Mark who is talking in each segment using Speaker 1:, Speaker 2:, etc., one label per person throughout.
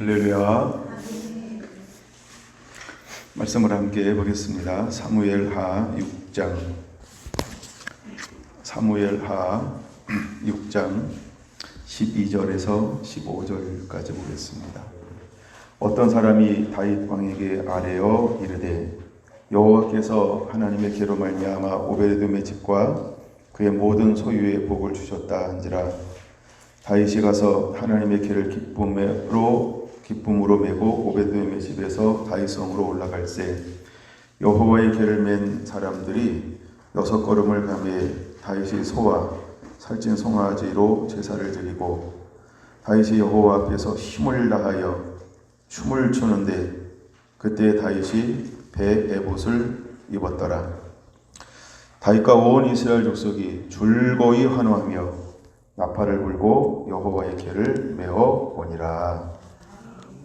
Speaker 1: 할렐루야. 말씀을 함께 보겠습니다. 사무엘하 6장 12절에서 15절까지 보겠습니다. 어떤 사람이 다윗 왕에게 아뢰어 이르되 여호와께서 하나님의 계로 말미암아 오베데돔의 집과 그의 모든 소유에 복을 주셨다 한지라. 다윗이 가서 하나님의 계를 기쁨으로 메고 오베데돔의 집에서 다윗성으로 올라갈새 여호와의 계를 맨 사람들이 6걸음을 가매 다윗이 소와 살찐 송아지로 제사를 드리고 다윗이 여호와 앞에서 힘을 다하여 춤을 추는데 그때 다윗이 배 에봇을 입었더라. 다윗과 온 이스라엘 족속이 줄거이 환호하며 나팔을 불고 여호와의 계를 메어 오니라.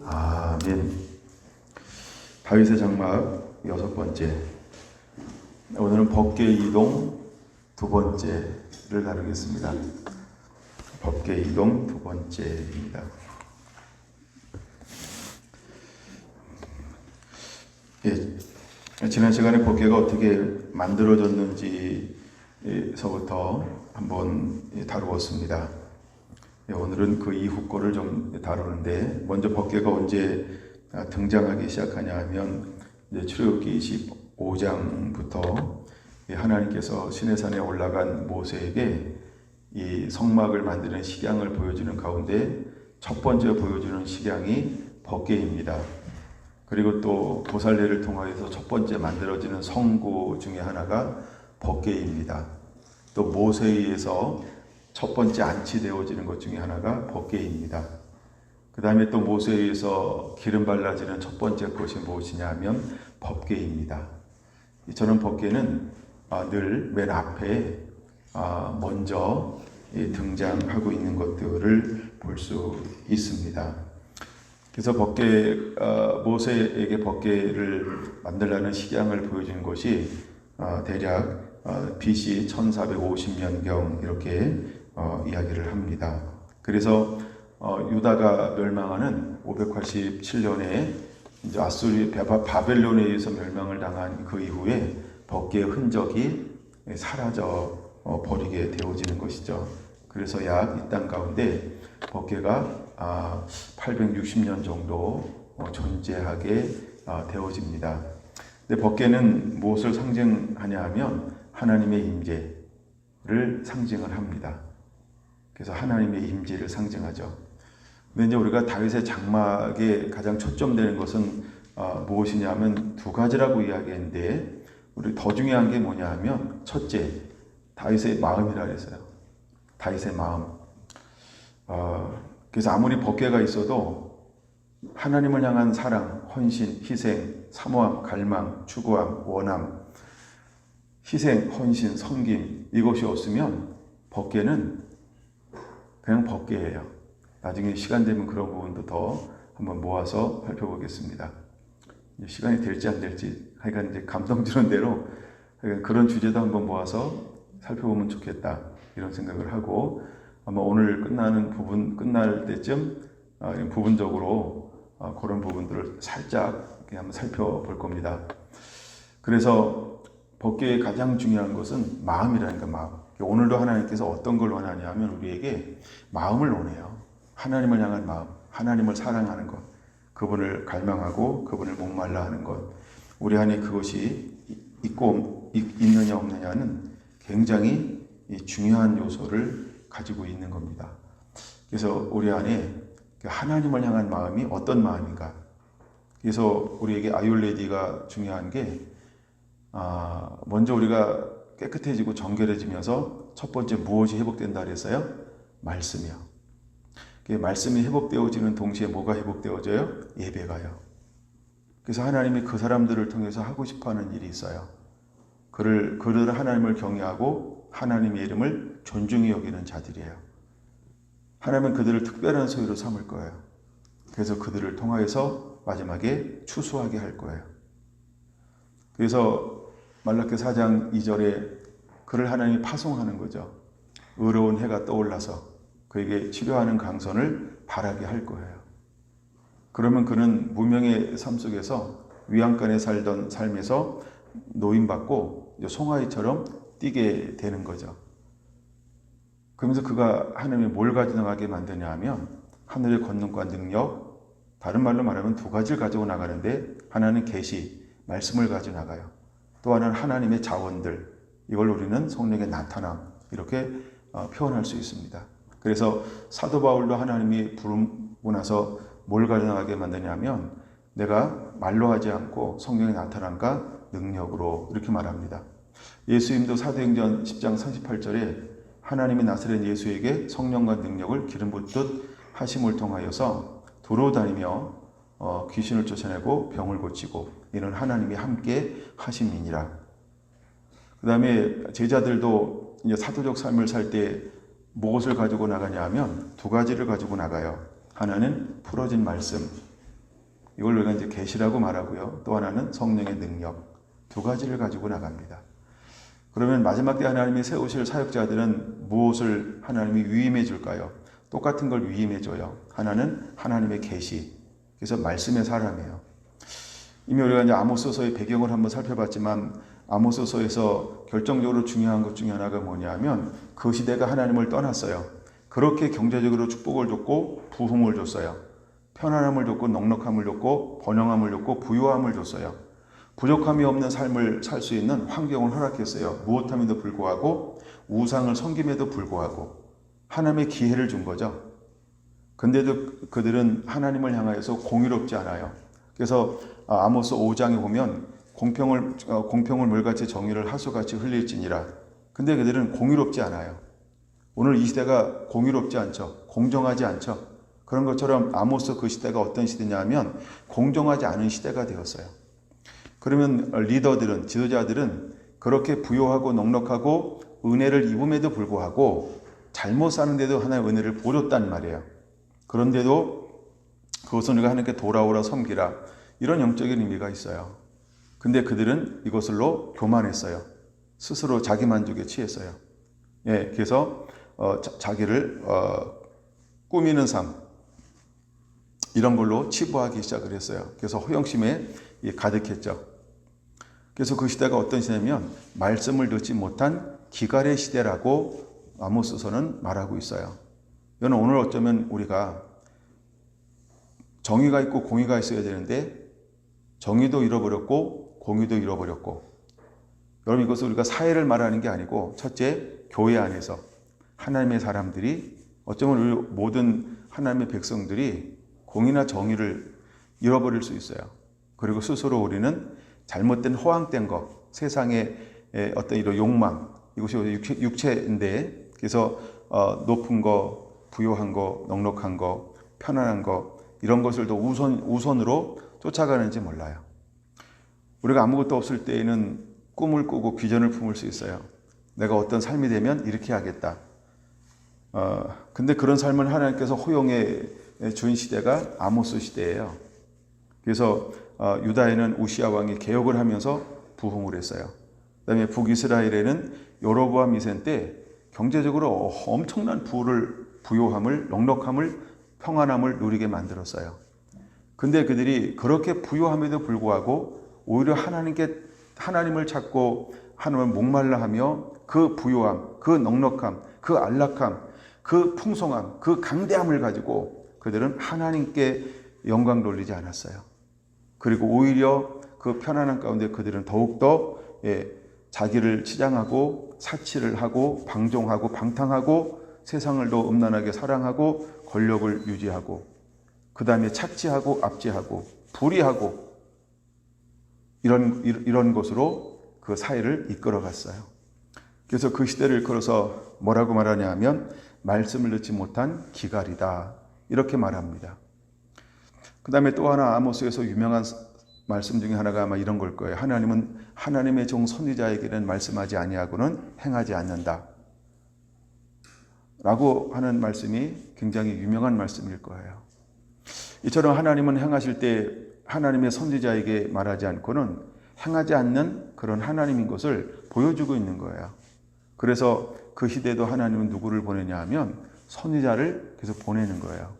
Speaker 1: 아멘. 다윗의 장막 6번째. 오늘은 법궤 이동 2번째를 다루겠습니다. 법궤 이동 2번째입니다. 지난 시간에 법궤가 어떻게 만들어졌는지서부터 한번 다루었습니다. 오늘은 그 이후 거를 좀 다루는데, 먼저 법궤가 언제 등장하기 시작하냐 하면 출애굽기 25장부터 하나님께서 시내산에 올라간 모세에게 이 성막을 만드는 식양을 보여주는 가운데 첫 번째 보여주는 식양이 법궤입니다. 그리고 또 보살례를 통하여서 첫 번째 만들어지는 성구 중에 하나가 법궤입니다. 또 모세에 의해서 첫 번째 안치되어지는 것 중에 하나가 법궤입니다. 그 다음에 또 모세에 의해서 기름 발라지는 첫 번째 것이 무엇이냐 하면 법궤입니다. 저는 법궤는 늘 맨 앞에 먼저 등장하고 있는 것들을 볼 수 있습니다. 그래서 모세에게 법궤를 만들라는 식양을 보여준 것이 대략 BC 1450년경 이렇게 이야기를 합니다. 그래서 유다가 멸망하는 587년에 이제 바벨론에 의해서 멸망을 당한 그 이후에 법궤의 흔적이 사라져 버리게 되어지는 것이죠. 그래서 약 이 땅 가운데 법궤가 860년 정도 존재하게 되어집니다. 근데 법궤는 무엇을 상징하냐 하면 하나님의 임재를 상징을 합니다. 그래서 하나님의 임재를 상징하죠. 근데 이제 우리가 다윗의 장막에 가장 초점되는 것은 무엇이냐면 두 가지라고 이야기했는데, 우리 더 중요한 게 뭐냐 하면 첫째, 다윗의 마음이라 그랬어요. 다윗의 마음. 그래서 아무리 법궤가 있어도 하나님을 향한 사랑, 헌신, 희생, 사모함, 갈망, 추구함, 원함, 희생, 헌신, 섬김, 이것이 없으면 법궤는 그냥 법궤예요. 나중에 시간 되면 그런 부분도 더 한번 모아서 살펴보겠습니다. 시간이 될지 안 될지, 하여간 이제 감동 주는 대로 그런 주제도 한번 모아서 살펴보면 좋겠다, 이런 생각을 하고, 아마 오늘 끝날 때쯤 부분적으로 그런 부분들을 살짝 한번 살펴볼 겁니다. 그래서 법궤의 가장 중요한 것은 마음이라니까, 마음. 오늘도 하나님께서 어떤 걸 원하냐 하면 우리에게 마음을 원해요. 하나님을 향한 마음, 하나님을 사랑하는 것, 그분을 갈망하고 그분을 목말라 하는 것. 우리 안에 그것이 있느냐 없느냐는 굉장히 중요한 요소를 가지고 있는 겁니다. 그래서 우리 안에 하나님을 향한 마음이 어떤 마음인가. 그래서 우리에게 아율레디가 중요한 게, 먼저 우리가 깨끗해지고 정결해지면서 첫 번째 무엇이 회복된다 그랬어요? 말씀이요. 말씀이 회복되어지는 동시에 뭐가 회복되어져요? 예배가요. 그래서 하나님이 그 사람들을 통해서 하고 싶어하는 일이 있어요. 그를 하나님을 경외하고 하나님의 이름을 존중히 여기는 자들이에요. 하나님은 그들을 특별한 소유로 삼을 거예요. 그래서 그들을 통하여서 마지막에 추수하게 할 거예요. 그래서 말라기 4장 2절에 그를 하나님이 파송하는 거죠. 의로운 해가 떠올라서 그에게 치료하는 강선을 바라게 할 거예요. 그러면 그는 무명의 삶 속에서 위안간에 살던 삶에서 노임받고 송아지처럼 뛰게 되는 거죠. 그러면서 그가 하나님이 뭘 가져나가게 만드냐 하면 하늘의 권능과 능력, 다른 말로 말하면 두 가지를 가지고 나가는데, 하나는 계시, 말씀을 가지고 나가요. 또 하나는 하나님의 자원들, 이걸 우리는 성령의 나타남, 이렇게 표현할 수 있습니다. 그래서 사도 바울도 하나님이 부르고 나서 뭘 가져나가게 만드냐면 내가 말로 하지 않고 성령의 나타남과 능력으로, 이렇게 말합니다. 예수님도 사도행전 10장 38절에 하나님이 나사렛 예수에게 성령과 능력을 기름 붓듯 하심을 통하여서 도로 다니며 귀신을 쫓아내고 병을 고치고 이는 하나님이 함께 하심이니라. 그 다음에 제자들도 이제 사도적 삶을 살 때 무엇을 가지고 나가냐 하면 두 가지를 가지고 나가요. 하나는 풀어진 말씀, 이걸 우리가 이제 계시라고 말하고요. 또 하나는 성령의 능력, 두 가지를 가지고 나갑니다. 그러면 마지막 때 하나님이 세우실 사역자들은 무엇을 하나님이 위임해 줄까요? 똑같은 걸 위임해 줘요. 하나는 하나님의 계시, 그래서 말씀의 사람이에요. 이미 우리가 이제 아모스서의 배경을 한번 살펴봤지만 아모스서에서 결정적으로 중요한 것 중에 하나가 뭐냐면 그 시대가 하나님을 떠났어요. 그렇게 경제적으로 축복을 줬고 부흥을 줬어요. 편안함을 줬고 넉넉함을 줬고 번영함을 줬고 부유함을 줬어요. 부족함이 없는 삶을 살 수 있는 환경을 허락했어요. 무엇함에도 불구하고 우상을 섬김에도 불구하고 하나님의 기회를 준 거죠. 근데도 그들은 하나님을 향하여서 공의롭지 않아요. 그래서 아모스 5장에 보면 공평을 물같이 정의를 하수같이 흘릴지니라. 근데 그들은 공의롭지 않아요. 오늘 이 시대가 공의롭지 않죠. 공정하지 않죠. 그런 것처럼 아모스 그 시대가 어떤 시대냐면 공정하지 않은 시대가 되었어요. 그러면 리더들은, 지도자들은 그렇게 부요하고 넉넉하고 은혜를 입음에도 불구하고 잘못 사는데도 하나님의 은혜를 보여줬단 말이에요. 그런데도 그것은 우리가 하나님께 돌아오라 섬기라, 이런 영적인 의미가 있어요. 근데 그들은 이것으로 교만했어요. 스스로 자기 만족에 취했어요. 예, 그래서 자기를 꾸미는 삶, 이런 걸로 치부하기 시작을 했어요. 그래서 허영심에 가득했죠. 그래서 그 시대가 어떤 시대냐면 말씀을 듣지 못한 기갈의 시대라고 아모스서는 말하고 있어요. 이건 오늘 어쩌면 우리가 정의가 있고 공의가 있어야 되는데 정의도 잃어버렸고 공의도 잃어버렸고, 여러분 이것은 우리가 사회를 말하는 게 아니고 첫째, 교회 안에서 하나님의 사람들이, 어쩌면 우리 모든 하나님의 백성들이 공의나 정의를 잃어버릴 수 있어요. 그리고 스스로 우리는 잘못된 허황된 것, 세상의 어떤 이런 욕망, 이것이 육체인데, 그래서 높은 거, 부요한 거, 넉넉한 거, 편안한 거, 이런 것을 더 우선으로 쫓아가는지 몰라요. 우리가 아무것도 없을 때에는 꿈을 꾸고 비전을 품을 수 있어요. 내가 어떤 삶이 되면 이렇게 하겠다. 근데 그런 삶을 하나님께서 허용해 준 시대가 아모스 시대예요. 그래서 유다에는 우시아 왕이 개혁을 하면서 부흥을 했어요. 그 다음에 북이스라엘에는 여로보암 2세 때 경제적으로 엄청난 부요함을, 넉넉함을, 평안함을 누리게 만들었어요. 근데 그들이 그렇게 부요함에도 불구하고 오히려 하나님을 찾고 하나님을 목말라 하며 그 부요함, 그 넉넉함, 그 안락함, 그 풍성함, 그 강대함을 가지고 그들은 하나님께 영광 돌리지 않았어요. 그리고 오히려 그 편안한 가운데 그들은 더욱더 자기를 치장하고 사치를 하고 방종하고 방탕하고 세상을 더 음란하게 사랑하고 권력을 유지하고 그 다음에 착취하고 압제하고 불의하고 이런 것으로 그 사회를 이끌어갔어요. 그래서 그 시대를 이끌어서 뭐라고 말하냐 하면 말씀을 듣지 못한 기갈이다, 이렇게 말합니다. 그 다음에 또 하나 아모스에서 유명한 말씀 중에 하나가 아마 이런 걸 거예요. 하나님은 하나님의 종 선지자에게는 말씀하지 아니하고는 행하지 않는다 라고 하는 말씀이 굉장히 유명한 말씀일 거예요. 이처럼 하나님은 행하실 때 하나님의 선지자에게 말하지 않고는 행하지 않는 그런 하나님인 것을 보여주고 있는 거예요. 그래서 그 시대도 하나님은 누구를 보내냐 하면 선지자를 계속 보내는 거예요.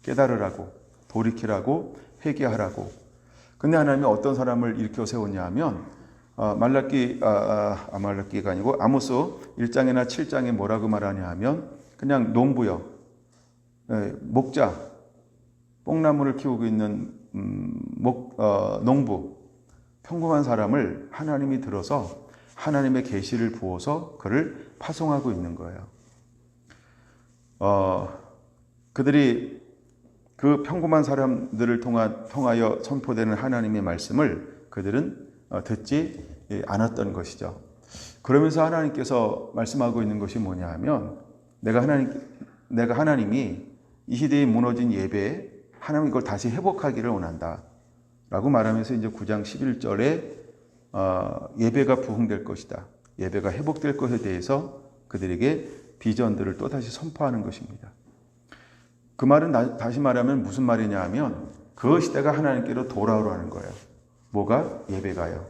Speaker 1: 깨달으라고, 돌이키라고 회개하라고. 근데 하나님이 어떤 사람을 일으켜 세웠냐 하면 말라기가 아니고 아모스 1장이나 7장에 뭐라고 말하냐 하면 그냥 농부요. 목자, 뽕나무를 키우고 있는 농부, 평범한 사람을 하나님이 들어서 하나님의 계시를 부어서 그를 파송하고 있는 거예요. 그들이 그 평범한 사람들을 통하여 선포되는 하나님의 말씀을 그들은 듣지 않았던 것이죠. 그러면서 하나님께서 말씀하고 있는 것이 뭐냐 하면 내가 하나님이 이 시대에 무너진 예배에 하나님 이걸 다시 회복하기를 원한다 라고 말하면서 이제 9장 11절에 예배가 부흥될 것이다, 예배가 회복될 것에 대해서 그들에게 비전들을 또다시 선포하는 것입니다. 그 말은 다시 말하면 무슨 말이냐 하면 그 시대가 하나님께로 돌아오라는 거예요. 뭐가? 예배가요.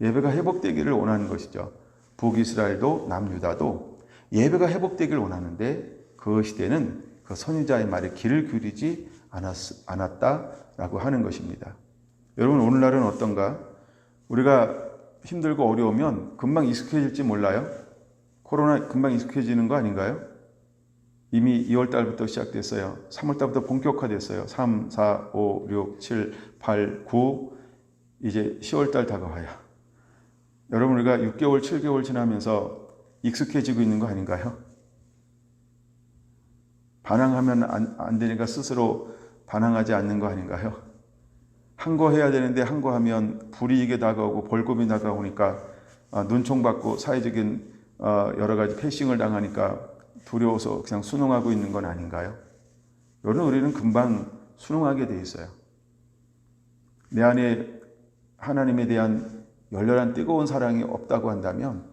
Speaker 1: 예배가 회복되기를 원하는 것이죠. 북이스라엘도 남유다도 예배가 회복되기를 원하는데 그 시대는 그 선지자의 말에 귀를 기울이지 않았다라고 하는 것입니다. 여러분, 오늘날은 어떤가? 우리가 힘들고 어려우면 금방 익숙해질지 몰라요. 코로나 금방 익숙해지는 거 아닌가요? 이미 2월 달부터 시작됐어요. 3월 달부터 본격화됐어요. 3, 4, 5, 6, 7, 8, 9 이제 10월 달 다가와요. 여러분, 우리가 6개월, 7개월 지나면서 익숙해지고 있는 거 아닌가요? 반항하면 안 되니까 스스로 반항하지 않는 거 아닌가요? 한 거 해야 되는데 한 거 하면 불이익이 다가오고 벌금이 다가오니까 눈총받고 사회적인 여러 가지 패싱을 당하니까 두려워서 그냥 순응하고 있는 건 아닌가요? 여러분, 우리는 금방 순응하게 돼 있어요. 내 안에 하나님에 대한 열렬한 뜨거운 사랑이 없다고 한다면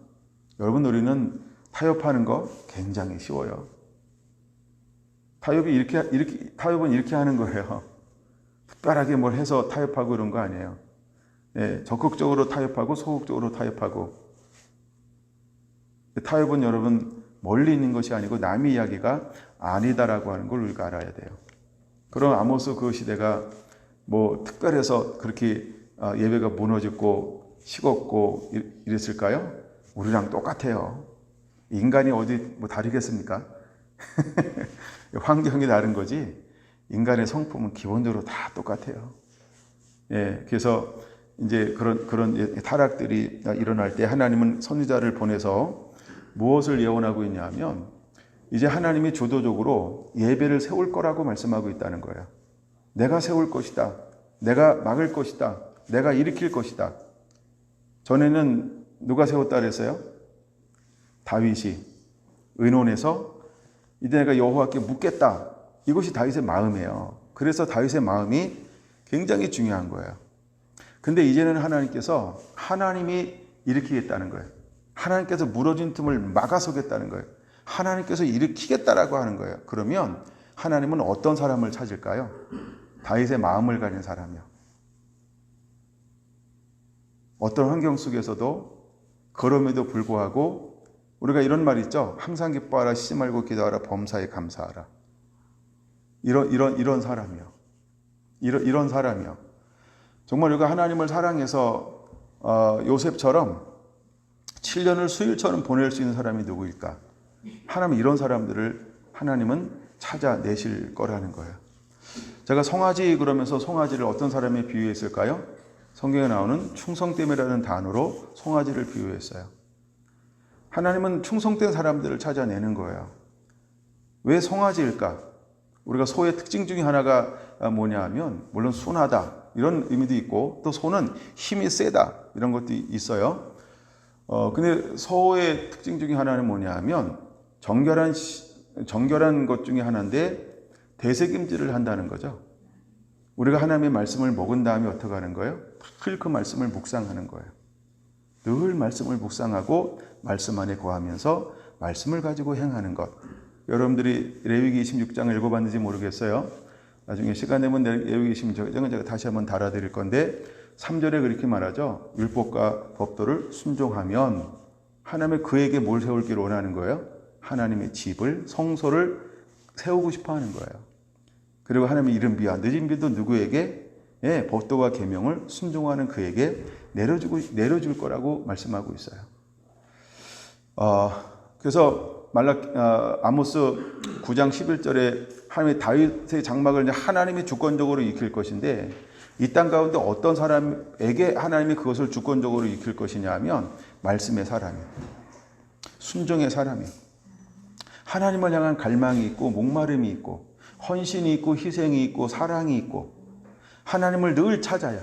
Speaker 1: 여러분, 우리는 타협하는 거 굉장히 쉬워요. 타협은 이렇게 하는 거예요. 특별하게 뭘 해서 타협하고 그런 거 아니에요. 적극적으로 타협하고 소극적으로 타협하고. 타협은 여러분 멀리 있는 것이 아니고 남의 이야기가 아니다라고 하는 걸 우리가 알아야 돼요. 그럼 아모스 그 시대가 뭐 특별해서 그렇게 예배가 무너졌고 식었고 이랬을까요? 우리랑 똑같아요. 인간이 어디 뭐 다르겠습니까? 환경이 다른 거지 인간의 성품은 기본적으로 다 똑같아요. 그래서 이제 그런 타락들이 일어날 때 하나님은 선지자를 보내서 무엇을 예언하고 있냐면 이제 하나님이 주도적으로 예배를 세울 거라고 말씀하고 있다는 거예요. 내가 세울 것이다. 내가 막을 것이다. 내가 일으킬 것이다. 전에는 누가 세웠다 그랬어요? 다윗이 의논해서 이제 내가 여호와께 묻겠다. 이것이 다윗의 마음이에요. 그래서 다윗의 마음이 굉장히 중요한 거예요. 근데 이제는 하나님이 일으키겠다는 거예요. 하나님께서 무너진 틈을 막아서겠다는 거예요. 하나님께서 일으키겠다라고 하는 거예요. 그러면 하나님은 어떤 사람을 찾을까요? 다윗의 마음을 가진 사람이요. 어떤 환경 속에서도 그럼에도 불구하고 우리가 이런 말 있죠. 항상 기뻐하라, 쉬지 말고 기도하라, 범사에 감사하라. 이런 사람이요. 이런 사람이요. 정말 우리가 하나님을 사랑해서 요셉처럼 7년을 수일처럼 보낼 수 있는 사람이 누구일까? 하나님은 이런 사람들을 하나님은 찾아내실 거라는 거예요. 제가 송아지 그러면서 송아지를 어떤 사람에 비유했을까요? 성경에 나오는 충성됨이라는 단어로 송아지를 비유했어요. 하나님은 충성된 사람들을 찾아내는 거예요. 왜 송아지일까? 우리가 소의 특징 중에 하나가 뭐냐 하면 물론 순하다 이런 의미도 있고 또 소는 힘이 세다 이런 것도 있어요. 근데 소의 특징 중에 하나는 뭐냐 하면 정결한 것 중에 하나인데 대세김질을 한다는 거죠. 우리가 하나님의 말씀을 먹은 다음에 어떻게 하는 거예요? 늘 그 말씀을 묵상하는 거예요. 늘 말씀을 묵상하고 말씀 안에 거하면서 말씀을 가지고 행하는 것. 여러분들이 레위기 26장을 읽어봤는지 모르겠어요. 나중에 시간 되면 레위기 26장은 제가 다시 한번 달아드릴 건데 3절에 그렇게 말하죠. 율법과 법도를 순종하면 하나님의 그에게 뭘 세울기를 원하는 거예요? 하나님의 집을, 성소를 세우고 싶어 하는 거예요. 그리고 하나님의 이른 비와 늦은 비도 누구에게? 예, 법도와 계명을 순종하는 그에게 내려줄 거라고 말씀하고 있어요. 그래서 아모스 9장 11절에 하나님의 다윗의 장막을 이제 하나님이 주권적으로 익힐 것인데, 이 땅 가운데 어떤 사람에게 하나님이 그것을 주권적으로 익힐 것이냐 하면 말씀의 사람이, 순종의 사람이, 하나님을 향한 갈망이 있고 목마름이 있고 헌신이 있고 희생이 있고 사랑이 있고 하나님을 늘 찾아요.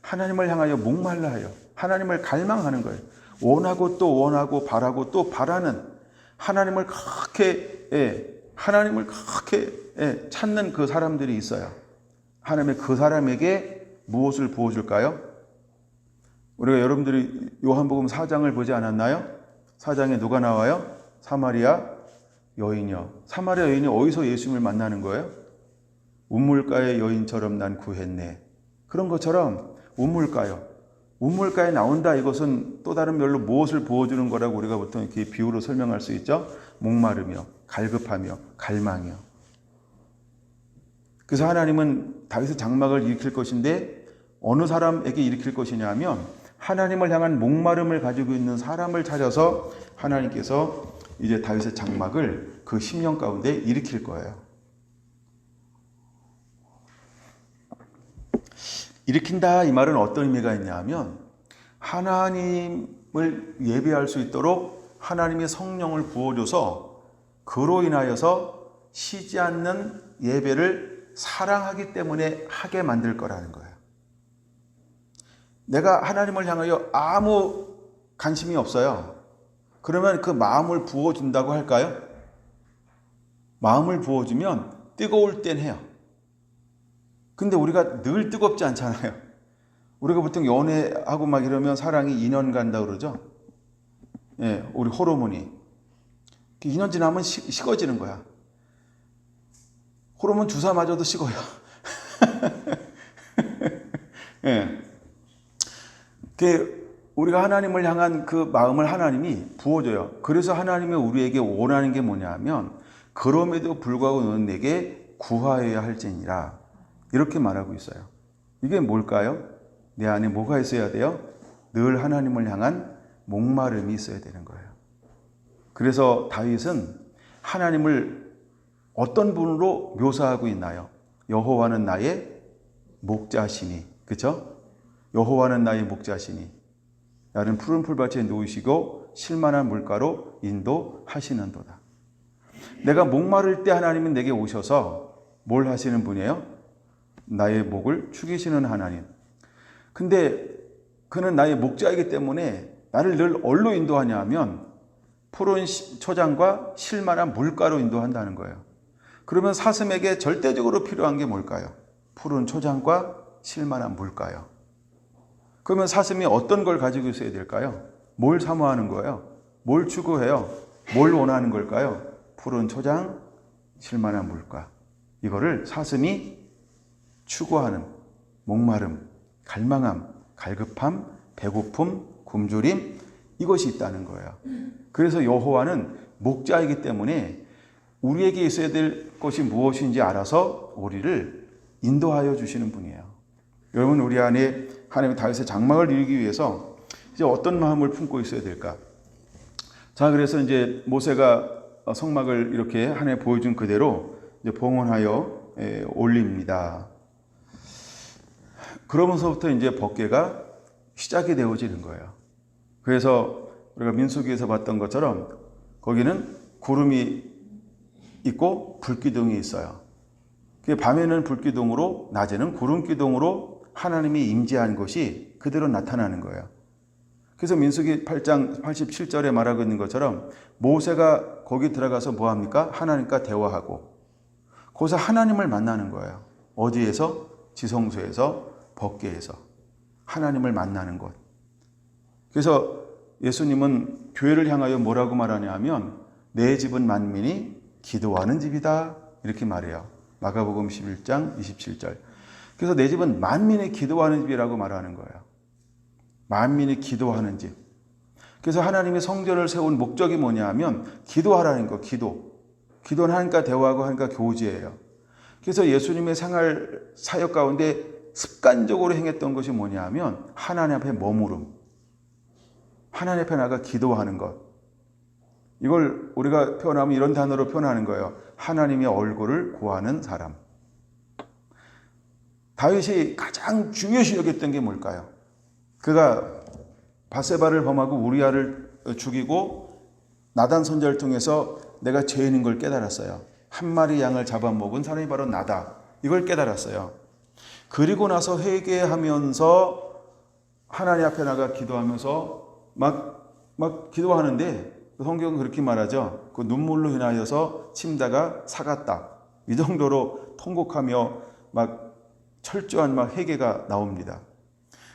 Speaker 1: 하나님을 향하여 목말라하여 하나님을 갈망하는 거예요. 원하고 또 원하고 바라고 또 바라는, 하나님을 그렇게 찾는 그 사람들이 있어요. 하나님의 그 사람에게 무엇을 부어줄까요? 우리가 여러분들이 요한복음 4장을 보지 않았나요? 4장에 누가 나와요? 사마리아 여인이요. 사마리아 여인이 어디서 예수님을 만나는 거예요? 우물가의 여인처럼 난 구했네. 그런 것처럼 우물가에 나온다. 이것은 또 다른 별로 무엇을 부어주는 거라고 우리가 보통 이렇게 비유로 설명할 수 있죠. 목마르며 갈급하며 갈망이요. 그래서 하나님은 다윗의 장막을 일으킬 것인데 어느 사람에게 일으킬 것이냐 하면 하나님을 향한 목마름을 가지고 있는 사람을 찾아서 하나님께서 이제 다윗의 장막을 그 심령 가운데 일으킬 거예요. 일으킨다 이 말은 어떤 의미가 있냐 하면 하나님을 예배할 수 있도록 하나님의 성령을 부어줘서 그로 인하여서 쉬지 않는 예배를 사랑하기 때문에 하게 만들 거라는 거예요. 내가 하나님을 향하여 아무 관심이 없어요. 그러면 그 마음을 부어준다고 할까요? 마음을 부어주면 뜨거울 땐 해요. 근데 우리가 늘 뜨겁지 않잖아요. 우리가 보통 연애하고 막 이러면 사랑이 2년 간다 그러죠. 예, 우리 호르몬이 2년 지나면 식어지는 거야. 호르몬 주사 맞아도 식어요. 예. 우리가 하나님을 향한 그 마음을 하나님이 부어줘요. 그래서 하나님이 우리에게 원하는 게 뭐냐 하면 그럼에도 불구하고 너는 내게 구하여야 할지니라. 이렇게 말하고 있어요. 이게 뭘까요? 내 안에 뭐가 있어야 돼요? 늘 하나님을 향한 목마름이 있어야 되는 거예요. 그래서 다윗은 하나님을 어떤 분으로 묘사하고 있나요? 여호와는 나의 목자시니, 그렇죠? 여호와는 나의 목자시니 나는 푸른 풀밭에 누우시고 쉴만한 물가로 인도하시는도다. 내가 목마를 때 하나님은 내게 오셔서 뭘 하시는 분이에요? 나의 목을 축이시는 하나님. 근데 그는 나의 목자이기 때문에 나를 늘 어디로 인도하냐 하면 푸른 초장과 쉴만한 물가로 인도한다는 거예요. 그러면 사슴에게 절대적으로 필요한 게 뭘까요? 푸른 초장과 쉴만한 물가요. 그러면 사슴이 어떤 걸 가지고 있어야 될까요? 뭘 사모하는 거예요? 뭘 추구해요? 뭘 원하는 걸까요? 푸른 초장, 쉴만한 물가. 이거를 사슴이 추구하는 목마름, 갈망함, 갈급함, 배고픔, 굶주림, 이것이 있다는 거예요. 그래서 여호와는 목자이기 때문에 우리에게 있어야 될 것이 무엇인지 알아서 우리를 인도하여 주시는 분이에요. 여러분, 우리 안에 하나님의 다윗의 장막을 이루기 위해서 이제 어떤 마음을 품고 있어야 될까? 자, 그래서 이제 모세가 성막을 이렇게 하나님 보여준 그대로 이제 봉헌하여 올립니다. 그러면서부터 이제 법궤가 시작이 되어지는 거예요. 그래서 우리가 민수기에서 봤던 것처럼 거기는 구름이 있고 불기둥이 있어요. 밤에는 불기둥으로, 낮에는 구름기둥으로 하나님이 임재한 것이 그대로 나타나는 거예요. 그래서 민수기 8장 87절에 말하고 있는 것처럼 모세가 거기 들어가서 뭐합니까? 하나님과 대화하고 거기서 하나님을 만나는 거예요. 어디에서? 지성소에서, 법궤에서 하나님을 만나는 것. 그래서 예수님은 교회를 향하여 뭐라고 말하냐 하면 내 집은 만민이 기도하는 집이다 이렇게 말해요. 마가복음 11장 27절. 그래서 내 집은 만민이 기도하는 집이라고 말하는 거예요. 만민이 기도하는 집. 그래서 하나님이 성전을 세운 목적이 뭐냐 하면 기도하라는 거. 기도는 하나님과 대화하고 하나님과 교제예요. 그래서 예수님의 생활 사역 가운데 습관적으로 행했던 것이 뭐냐 하면 하나님 앞에 머무름, 하나님 앞에 나가 기도하는 것. 이걸 우리가 표현하면 이런 단어로 표현하는 거예요. 하나님의 얼굴을 구하는 사람. 다윗이 가장 중요시 여겼던 게 뭘까요? 그가 바세바를 범하고 우리아를 죽이고 나단 선지자를 통해서 내가 죄인인 걸 깨달았어요. 한 마리 양을 잡아먹은 사람이 바로 나다. 이걸 깨달았어요. 그리고 나서 회개하면서 하나님 앞에 나가 기도하면서 막 기도하는데 성경은 그렇게 말하죠. 그 눈물로 인하여서 침다가 사갔다. 이 정도로 통곡하며 막 철저한 막 회개가 나옵니다.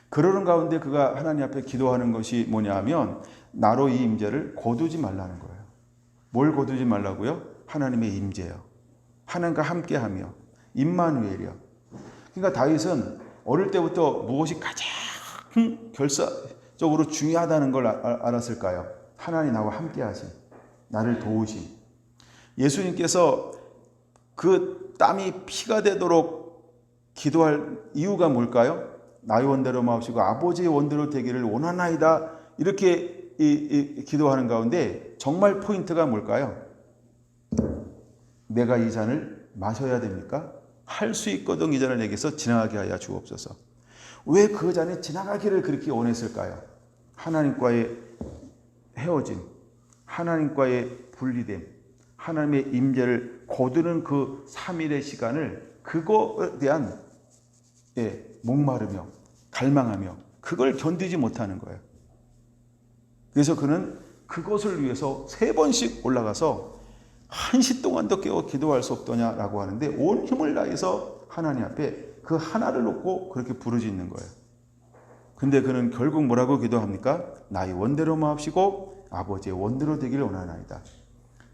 Speaker 1: 그러는 가운데 그가 하나님 앞에 기도하는 것이 뭐냐 하면 나로 이 임재를 거두지 말라는 거예요. 뭘 거두지 말라고요? 하나님의 임재요. 하나님과 함께하며 임마누엘이요. 그러니까 다윗은 어릴 때부터 무엇이 가장 결사적으로 중요하다는 걸 알았을까요? 하나님 나와 함께하심, 나를 도우심. 예수님께서 그 땀이 피가 되도록 기도할 이유가 뭘까요? 나의 원대로 마옵시고 아버지의 원대로 되기를 원하나이다. 이렇게 기도하는 가운데 정말 포인트가 뭘까요? 내가 이 잔을 마셔야 됩니까? 할 수 있거든 이 잔을 내게서 지나가게 하여 주옵소서. 왜 그 잔이 지나가기를 그렇게 원했을까요? 하나님과의 헤어짐, 하나님과의 분리됨, 하나님의 임재를 거두는 그 3일의 시간을 그거에 대한 목마르며 갈망하며 그걸 견디지 못하는 거예요. 그래서 그는 그것을 위해서 3번씩 올라가서 1시 동안도 깨어 기도할 수 없더냐라고 하는데 온 힘을 다해서 하나님 앞에 그 하나를 놓고 그렇게 부르짖는 거예요. 근데 그는 결국 뭐라고 기도합니까? 나의 원대로 마옵시고 아버지의 원대로 되기를 원하나이다.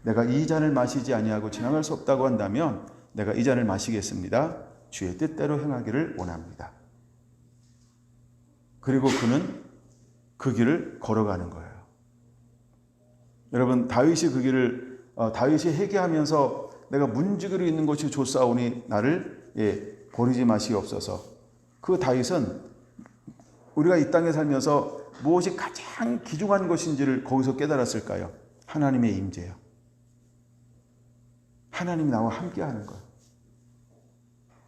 Speaker 1: 내가 이 잔을 마시지 아니하고 지나갈 수 없다고 한다면 내가 이 잔을 마시겠습니다. 주의 뜻대로 행하기를 원합니다. 그리고 그는 그 길을 걸어가는 거예요. 여러분 다윗이 그 길을 다윗이 회개하면서 내가 문지기로 있는 것이 좋사오니 나를 버리지 마시옵소서. 그 다윗은 우리가 이 땅에 살면서 무엇이 가장 귀중한 것인지를 거기서 깨달았을까요? 하나님의 임재요. 하나님이 나와 함께하는 거예요.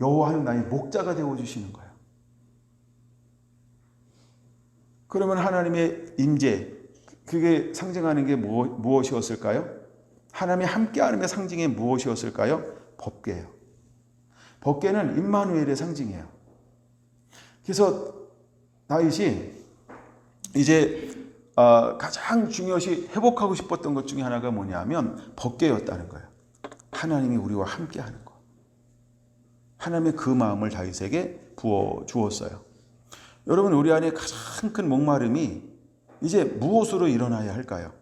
Speaker 1: 여호와는 나의 목자가 되어주시는 거예요. 그러면 하나님의 임재, 그게 상징하는 게 무엇이었을까요? 하나님이 함께하는 상징이 무엇이었을까요? 법궤예요. 법궤는 임마누엘의 상징이에요. 그래서 다윗이 이제 가장 중요시 회복하고 싶었던 것 중에 하나가 뭐냐면 법궤였다는 거예요. 하나님이 우리와 함께하는 것. 하나님의 그 마음을 다윗에게 부어 주었어요. 여러분 우리 안에 가장 큰 목마름이 이제 무엇으로 일어나야 할까요?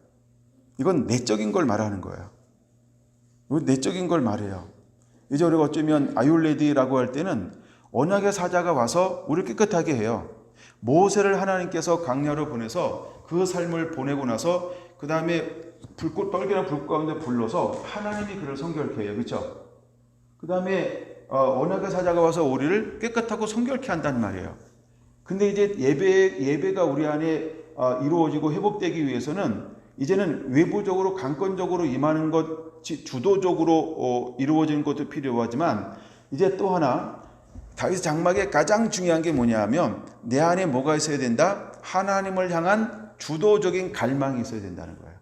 Speaker 1: 이건 내적인 걸 말하는 거예요. 내적인 걸 말해요. 이제 우리가 어쩌면 아율레디라고 할 때는 언약의 사자가 와서 우리를 깨끗하게 해요. 모세를 하나님께서 광야로 보내서 그 삶을 보내고 나서 그 다음에 빨개나 불꽃 가운데 불러서 하나님이 그를 성결케 해요. 그렇죠? 그 다음에 언약의 사자가 와서 우리를 깨끗하고 성결케 한단 말이에요. 근데 이제 예배가 우리 안에 이루어지고 회복되기 위해서는 이제는 외부적으로 강권적으로 임하는 것이 주도적으로 이루어지는 것도 필요하지만 이제 또 하나 다윗 장막에 가장 중요한 게 뭐냐 하면 내 안에 뭐가 있어야 된다? 하나님을 향한 주도적인 갈망이 있어야 된다는 거예요.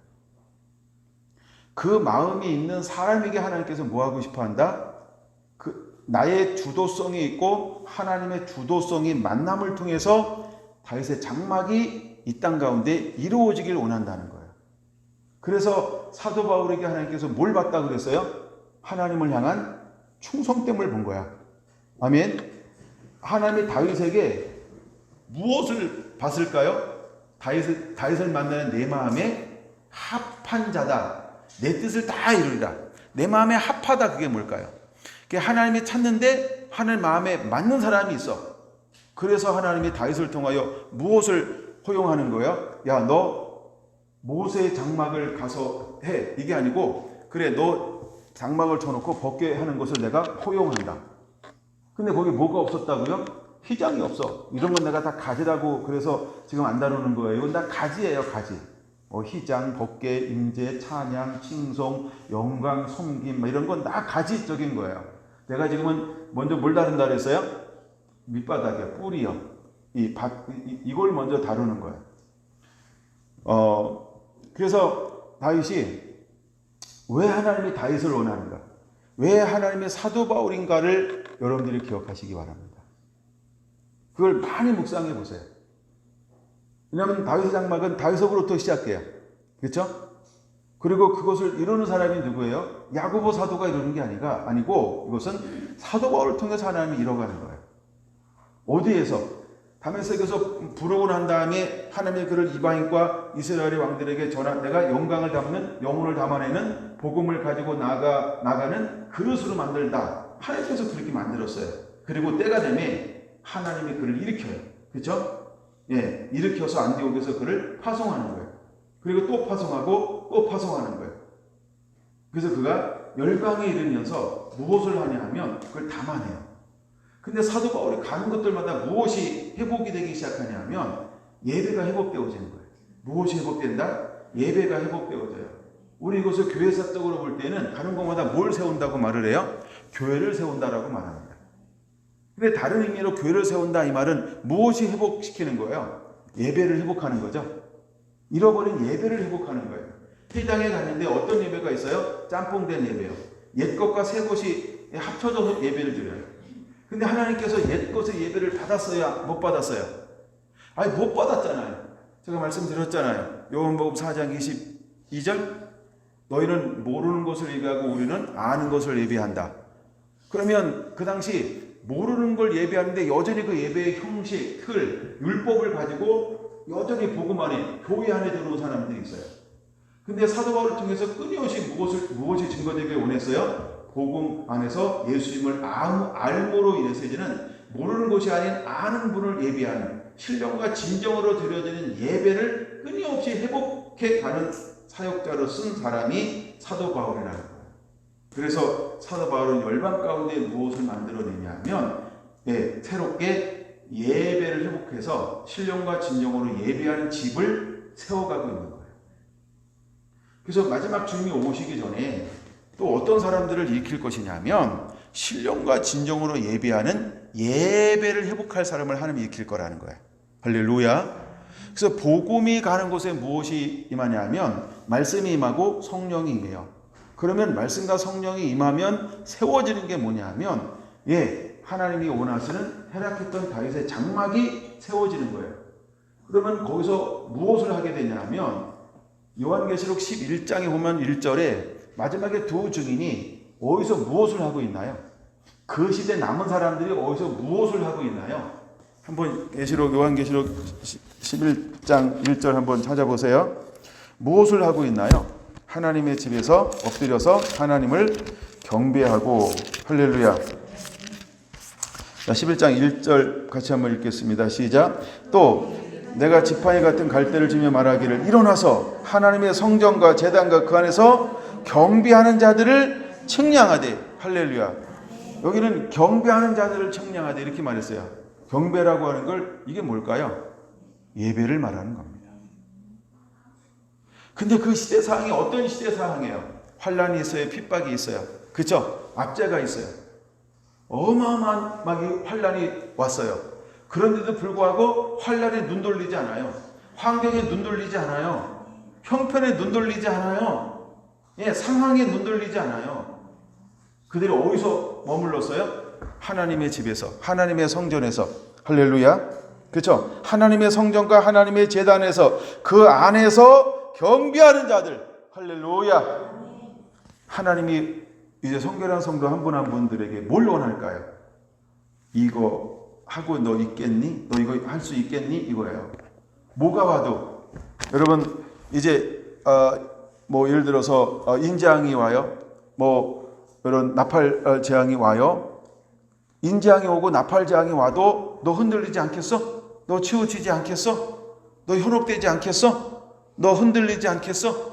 Speaker 1: 그 마음이 있는 사람에게 하나님께서 뭐 하고 싶어 한다? 나의 주도성이 있고 하나님의 주도성이 만남을 통해서 다윗의 장막이 이 땅 가운데 이루어지길 원한다는 거예요. 그래서 사도 바울에게 하나님께서 뭘 봤다 그랬어요? 하나님을 향한 충성됨을 본 거야. 아멘. 하나님이 다윗에게 무엇을 봤을까요? 다윗을 만나는 내 마음에 합한 자다. 내 뜻을 다 이루리라. 내 마음에 합하다 그게 뭘까요? 하나님이 찾는데 하나님 마음에 맞는 사람이 있어. 그래서 하나님이 다윗을 통하여 무엇을 허용하는 거예요? 야, 너 모세의 장막을 가서 해. 이게 아니고 그래 너 장막을 쳐놓고 벗게 하는 것을 내가 허용한다. 근데 거기 뭐가 없었다고요? 휘장이 없어. 이런 건 내가 다 가지라고 그래서 지금 안 다루는 거예요. 이건 다 가지예요, 가지. 휘장, 법궤, 임재, 찬양, 칭송, 영광, 섬김 이런 건 다 가지적인 거예요. 내가 지금은 먼저 뭘 다룬다 그랬어요? 밑바닥이요, 뿌리요. 이걸 먼저 다루는 거예요. 그래서 다윗이 왜 하나님이 다윗을 원하는가? 왜 하나님의 사도 바울인가를 여러분들이 기억하시기 바랍니다. 그걸 많이 묵상해 보세요. 왜냐하면 다윗의 장막은 다윗으로부터 시작해요. 그렇죠? 그리고 그것을 이루는 사람이 누구예요? 야고보 사도가 이루는 게 아니고 이것은 사도 바울을 통해서 하나님이 이뤄가는 거예요. 어디에서? 다메섹에서 부르고 난 다음에 하나님의 그를 이방인과 이스라엘의 왕들에게 내가 영광을 담는 영혼을 담아내는 복음을 가지고 나가는 그릇으로 만들다. 하나님께서 그렇게 만들었어요. 그리고 때가 되면 하나님이 그를 일으켜요. 그렇죠? 예, 일으켜서 안디옥에서 그를 파송하는 거예요. 그리고 또 파송하고 또 파송하는 거예요. 그래서 그가 열방에 이르면서 무엇을 하냐 하면 그걸 담아내요. 근데 사도 바울이 가는 것들마다 무엇이 회복이 되기 시작하냐 하면 예배가 회복되어지는 거예요. 무엇이 회복된다? 예배가 회복되어져요. 우리 이것을 교회사적으로 볼 때는 가는 곳마다 뭘 세운다고 말을 해요? 교회를 세운다라고 말합니다. 근데 다른 의미로 교회를 세운다 이 말은 무엇이 회복시키는 거예요? 예배를 회복하는 거죠. 잃어버린 예배를 회복하는 거예요. 회당에 갔는데 어떤 예배가 있어요? 짬뽕된 예배요. 옛 것과 새 것이 합쳐져서 예배를 드려요. 근데 하나님께서 옛 것의 예배를 받았어야 못 받았어요? 아니 못 받았잖아요. 제가 말씀드렸잖아요. 요한복음 4장 22절 너희는 모르는 것을 예배하고 우리는 아는 것을 예배한다. 그러면 그 당시 모르는 걸 예배하는데 여전히 그 예배의 형식, 틀, 율법을 가지고 여전히 복음 안에 교회 안에 들어온 사람들이 있어요. 근데 사도 바울을 통해서 끊임없이 무엇이 증거되길 원했어요? 복음 안에서 예수님을 알므로 인해서 이제는 모르는 것이 아닌 아는 분을 예배하는 신령과 진정으로 드려지는 예배를 끊임없이 회복해 가는 사역자로 쓴 사람이 사도 바울이라는 거예요. 그래서 사도 바울은 열방 가운데 무엇을 만들어내냐면 새롭게 예배를 회복해서 신령과 진정으로 예배하는 집을 세워가고 있는 거예요. 그래서 마지막 주님이 오시기 전에 또 어떤 사람들을 일으킬 것이냐면 신령과 진정으로 예배하는 예배를 회복할 사람을 하나님이 일으킬 거라는 거예요. 할렐루야. 그래서 복음이 가는 곳에 무엇이 임하냐면 말씀이 임하고 성령이 임해요. 그러면 말씀과 성령이 임하면 세워지는 게 뭐냐면 하나님이 원하시는 타락했던 다윗의 장막이 세워지는 거예요. 그러면 거기서 무엇을 하게 되냐면 요한계시록 11장에 보면 1절에 마지막에 두 증인이 어디서 무엇을 하고 있나요? 그 시대 남은 사람들이 어디서 무엇을 하고 있나요? 한번 요한계시록 11장 1절 한번 찾아보세요. 무엇을 하고 있나요? 하나님의 집에서 엎드려서 하나님을 경배하고 할렐루야. 자, 11장 1절 같이 한번 읽겠습니다. 시작. 또 내가 지팡이 같은 갈대를 지며 말하기를 일어나서 하나님의 성전과 제단과 그 안에서 경배하는 자들을 측량하되 할렐루야. 여기는 경배하는 자들을 측량하되 이렇게 말했어요. 경배라고 하는 걸 이게 뭘까요? 예배를 말하는 겁니다. 근데 그 시대 상황이 어떤 시대 상황이에요? 환란이 있어요. 핍박이 있어요. 그렇죠? 압제가 있어요. 어마어마한 환란이 왔어요. 그런데도 불구하고 환란에 눈 돌리지 않아요. 환경에 눈 돌리지 않아요. 형편에 눈 돌리지 않아요. 상황에 눈 돌리지 않아요. 그들이 어디서 머물렀어요? 하나님의 집에서, 하나님의 성전에서. 할렐루야. 그렇죠? 하나님의 성전과 하나님의 제단에서 그 안에서 경배하는 자들. 할렐루야. 하나님이 이제 성결한 성도 한 분 한 분들에게 뭘 원할까요? 이거 하고 너 있겠니? 너 이거 할 수 있겠니? 이거예요. 뭐가 와도 여러분 이제 예를 들어서 인재앙이 와요. 이런 나팔 재앙이 와요. 인재앙이 오고 나팔 재앙이 와도 너 흔들리지 않겠어? 너 치우치지 않겠어? 너 현혹되지 않겠어? 너 흔들리지 않겠어?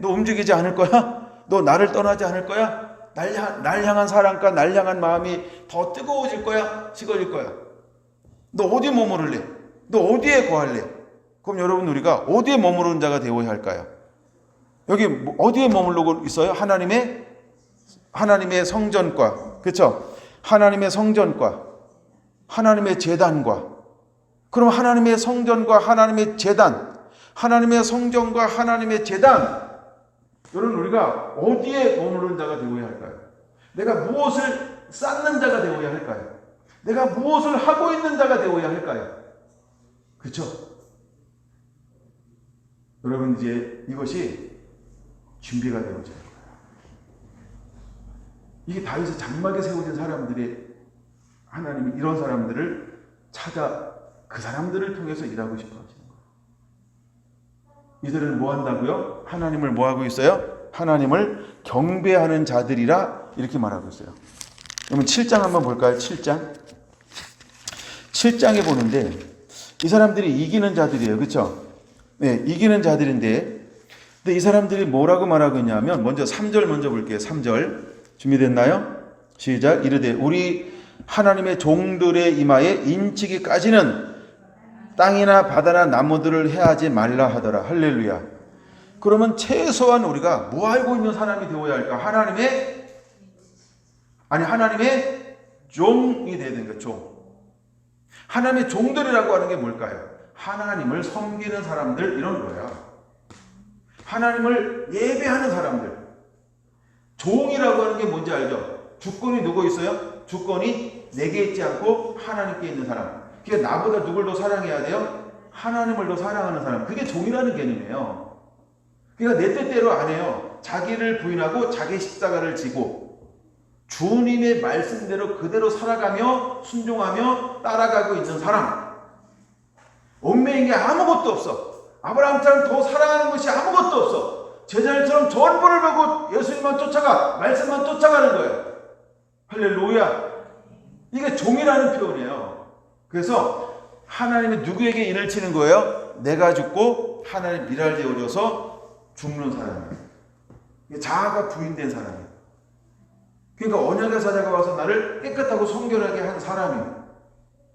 Speaker 1: 너 움직이지 않을 거야? 너 나를 떠나지 않을 거야? 날 향한 사랑과 날 향한 마음이 더 뜨거워질 거야? 식어질 거야? 너 어디에 머무를래? 너 어디에 거할래? 그럼 여러분, 우리가 어디에 머무르는 자가 되어야 할까요? 여기 어디에 머무르고 있어요? 하나님의 성전과, 그렇죠? 하나님의 성전과 하나님의 제단과. 그럼 하나님의 성전과 하나님의 제단, 하나님의 성전과 하나님의 제단, 여러분, 우리가 어디에 머무르는 자가 되어야 할까요? 내가 무엇을 쌓는 자가 되어야 할까요? 내가 무엇을 하고 있는 자가 되어야 할까요? 그렇죠? 여러분, 이제 이것이 준비가 되어져야 해요. 이게 다윗의 장막에 세워진 사람들이, 하나님이 이런 사람들을 찾아 그 사람들을 통해서 일하고 싶어 하시는 거예요. 이들은 뭐 한다고요? 하나님을 뭐 하고 있어요? 하나님을 경배하는 자들이라 이렇게 말하고 있어요. 그러면 7장 한번 볼까요? 7장에 보는데 이 사람들이 이기는 자들이에요. 그렇죠? 네, 이기는 자들인데, 근데 이 사람들이 뭐라고 말하고 있냐면, 먼저 3절 먼저 볼게요. 3절 준비됐나요? 시작. 이르되 우리 하나님의 종들의 이마에 인치기까지는 땅이나 바다나 나무들을 해하지 말라 하더라. 할렐루야. 그러면 최소한 우리가 뭐 알고 있는 사람이 되어야 할까? 하나님의 종이 되야 되는 거예요. 종. 하나님의 종들이라고 하는 게 뭘까요? 하나님을 섬기는 사람들, 이런 거예요. 하나님을 예배하는 사람들. 종이라고 하는 게 뭔지 알죠? 주권이 누구 있어요? 주권이 내게 있지 않고 하나님께 있는 사람. 그게 나보다 누굴 더 사랑해야 돼요? 하나님을 더 사랑하는 사람. 그게 종이라는 개념이에요. 그러니까 내 뜻대로 안 해요. 자기를 부인하고 자기 십자가를 지고 주님의 말씀대로 그대로 살아가며 순종하며 따라가고 있는 사람. 얽매인 게 아무것도 없어. 아브라함처럼 더 사랑하는 것이 아무것도 없어. 제자들처럼 전부를 보고 예수님만 쫓아가, 말씀만 쫓아가는 거예요. 할렐루야. 이게 종이라는 표현이에요. 그래서 하나님이 누구에게 인을 치는 거예요? 내가 죽고 하나님 일할 때 오려서 죽는 사람이에요. 자아가 부인된 사람이에요. 그러니까 언약의 사자가 와서 나를 깨끗하고 성결하게 한 사람이에요.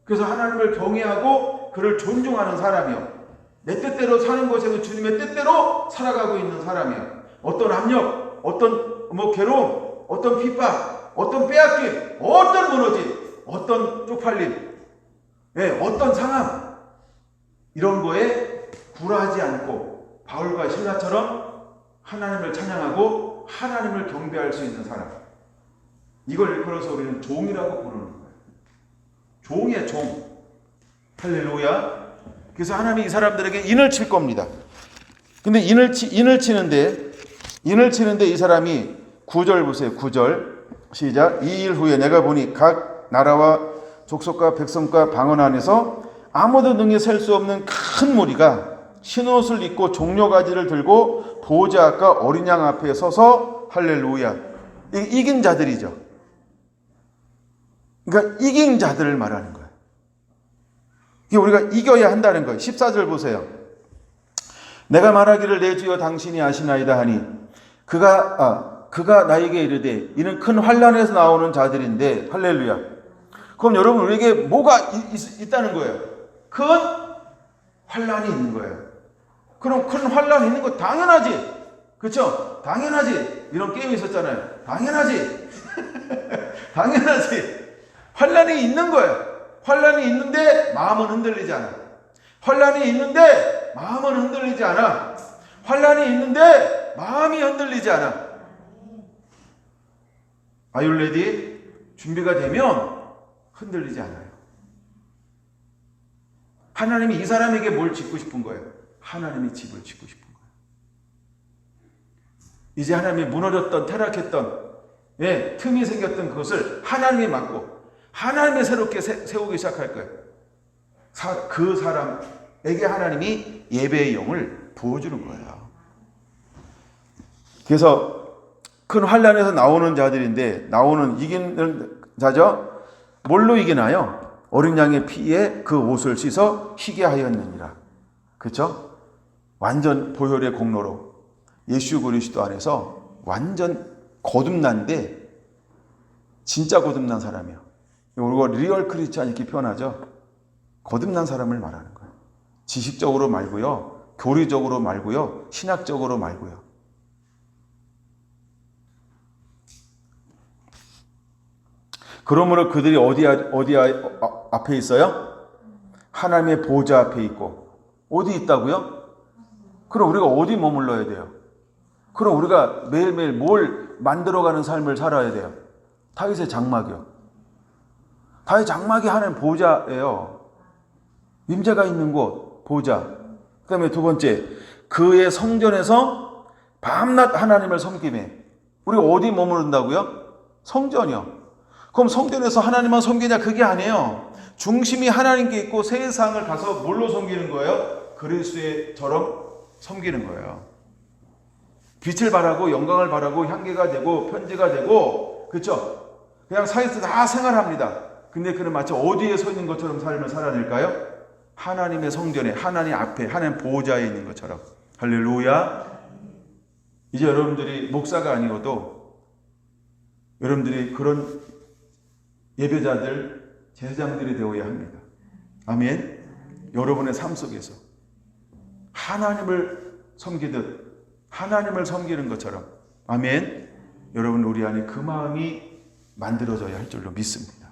Speaker 1: 그래서 하나님을 경외하고 그를 존중하는 사람이요. 내 뜻대로 사는 것에서 주님의 뜻대로 살아가고 있는 사람이에요. 어떤 압력, 어떤 괴로움, 어떤 핍박, 어떤 빼앗김, 어떤 무너짐, 어떤 쪽팔림, 어떤 상함, 이런 거에 굴하지 않고 바울과 실라처럼 하나님을 찬양하고 하나님을 경배할 수 있는 사람. 이걸 일컬어서 우리는 종이라고 부르는 거예요. 종이에요, 종. 할렐루야. 그래서 하나님이 이 사람들에게 인을 칠 겁니다. 근데 인을 치는데 이 사람이 9절 보세요. 9절 시작. 2일 후에 내가 보니 각 나라와 족속과 백성과 방언 안에서 아무도 능히 셀 수 없는 큰 무리가 흰옷을 입고 종려가지를 들고 보좌과 어린 양 앞에 서서 할렐루야. 이긴 자들이죠. 그러니까 이긴 자들을 말하는 거예요. 우리가 이겨야 한다는 거예요. 14절 보세요. 내가 말하기를 내 주여 당신이 아시나이다 하니 그가 나에게 이르되 이는 큰 환난에서 나오는 자들인데 할렐루야. 그럼 여러분, 우리에게 뭐가 있다는 거예요? 큰 환난이 있는 거예요. 그럼 큰 환난이 있는 거 당연하지. 그렇죠? 당연하지. 이런 게임이 있었잖아요. 당연하지. 당연하지. 환난이 있는 거예요. 환난이 있는데 마음은 흔들리지 않아. 환난이 있는데 마음은 흔들리지 않아. 환난이 있는데 마음이 흔들리지 않아. Are you ready? 준비가 되면 흔들리지 않아요. 하나님이 이 사람에게 뭘 짓고 싶은 거예요? 하나님이 집을 짓고 싶은 거예요. 이제 하나님이 무너졌던, 타락했던, 틈이 생겼던 그것을 하나님이 막고 하나님이 새롭게 세우기 시작할 거예요. 그 사람에게 하나님이 예배의 영을 부어주는 거예요. 그래서 큰 환난에서 나오는 자들인데, 이기는 자죠. 뭘로 이기나요? 어린 양의 피에 그 옷을 씻어 희게 하였느니라. 그렇죠? 완전 보혈의 공로로 예수 그리스도 안에서 완전 거듭난데 진짜 거듭난 사람이요. 이거 리얼 크리스찬 이렇게 표현하죠. 거듭난 사람을 말하는 거예요. 지식적으로 말고요. 교리적으로 말고요. 신학적으로 말고요. 그러므로 그들이 어디 앞에 있어요? 하나님의 보좌 앞에 있고. 어디 있다고요? 그럼 우리가 어디 머물러야 돼요? 그럼 우리가 매일매일 뭘 만들어가는 삶을 살아야 돼요? 다윗의 장막이요. 다윗 장막이 하나님 보좌예요. 임재가 있는 곳, 보좌. 그 다음에 두 번째, 그의 성전에서 밤낮 하나님을 섬기매. 우리가 어디 머무른다고요? 성전이요. 그럼 성전에서 하나님만 섬기냐? 그게 아니에요. 중심이 하나님께 있고 세상을 가서 뭘로 섬기는 거예요? 그리스도처럼 섬기는 거예요. 빛을 발하고 영광을 발하고 향기가 되고 편지가 되고, 그렇죠? 그냥 사이에서 다 생활합니다. 근데 그는 마치 어디에 서 있는 것처럼 삶을 살아낼까요? 하나님의 성전에, 하나님 앞에, 하나님 보호자에 있는 것처럼. 할렐루야. 이제 여러분들이 목사가 아니어도 여러분들이 그런 예배자들, 제사장들이 되어야 합니다. 아멘. 여러분의 삶 속에서 하나님을 섬기듯 하나님을 섬기는 것처럼. 아멘. 여러분, 우리 안에 그 마음이 만들어져야 할 줄로 믿습니다.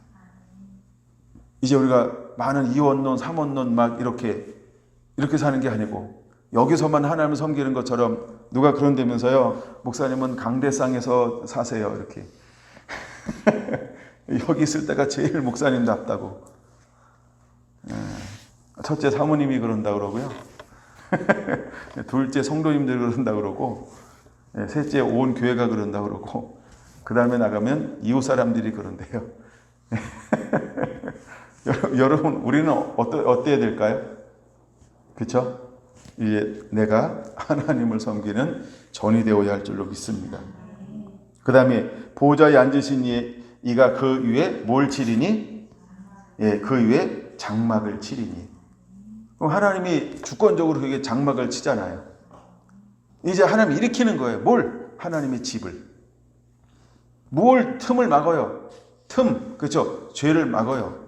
Speaker 1: 이제 우리가 많은 이원론, 삼원론 막 이렇게 사는 게 아니고 여기서만 하나님을 섬기는 것처럼. 누가 그런다면서요, 목사님은 강대상에서 사세요, 이렇게. 여기 있을 때가 제일 목사님답다고. 첫째 사모님이 그런다 그러고요. 둘째 성도님들 그런다 그러고, 셋째 온 교회가 그런다 그러고, 그 다음에 나가면 이웃 사람들이 그런데요. 여러분, 우리는 어때야 될까요? 그렇죠? 이제 내가 하나님을 섬기는 전이 되어야 할 줄로 믿습니다. 그 다음에 보좌에 앉으신 이가 그 위에 뭘 치리니? 그 위에 장막을 치리니. 그럼 하나님이 주권적으로 그게 장막을 치잖아요. 이제 하나님이 일으키는 거예요. 뭘? 하나님의 집을. 뭘 틈을 막아요? 그렇죠? 죄를 막아요.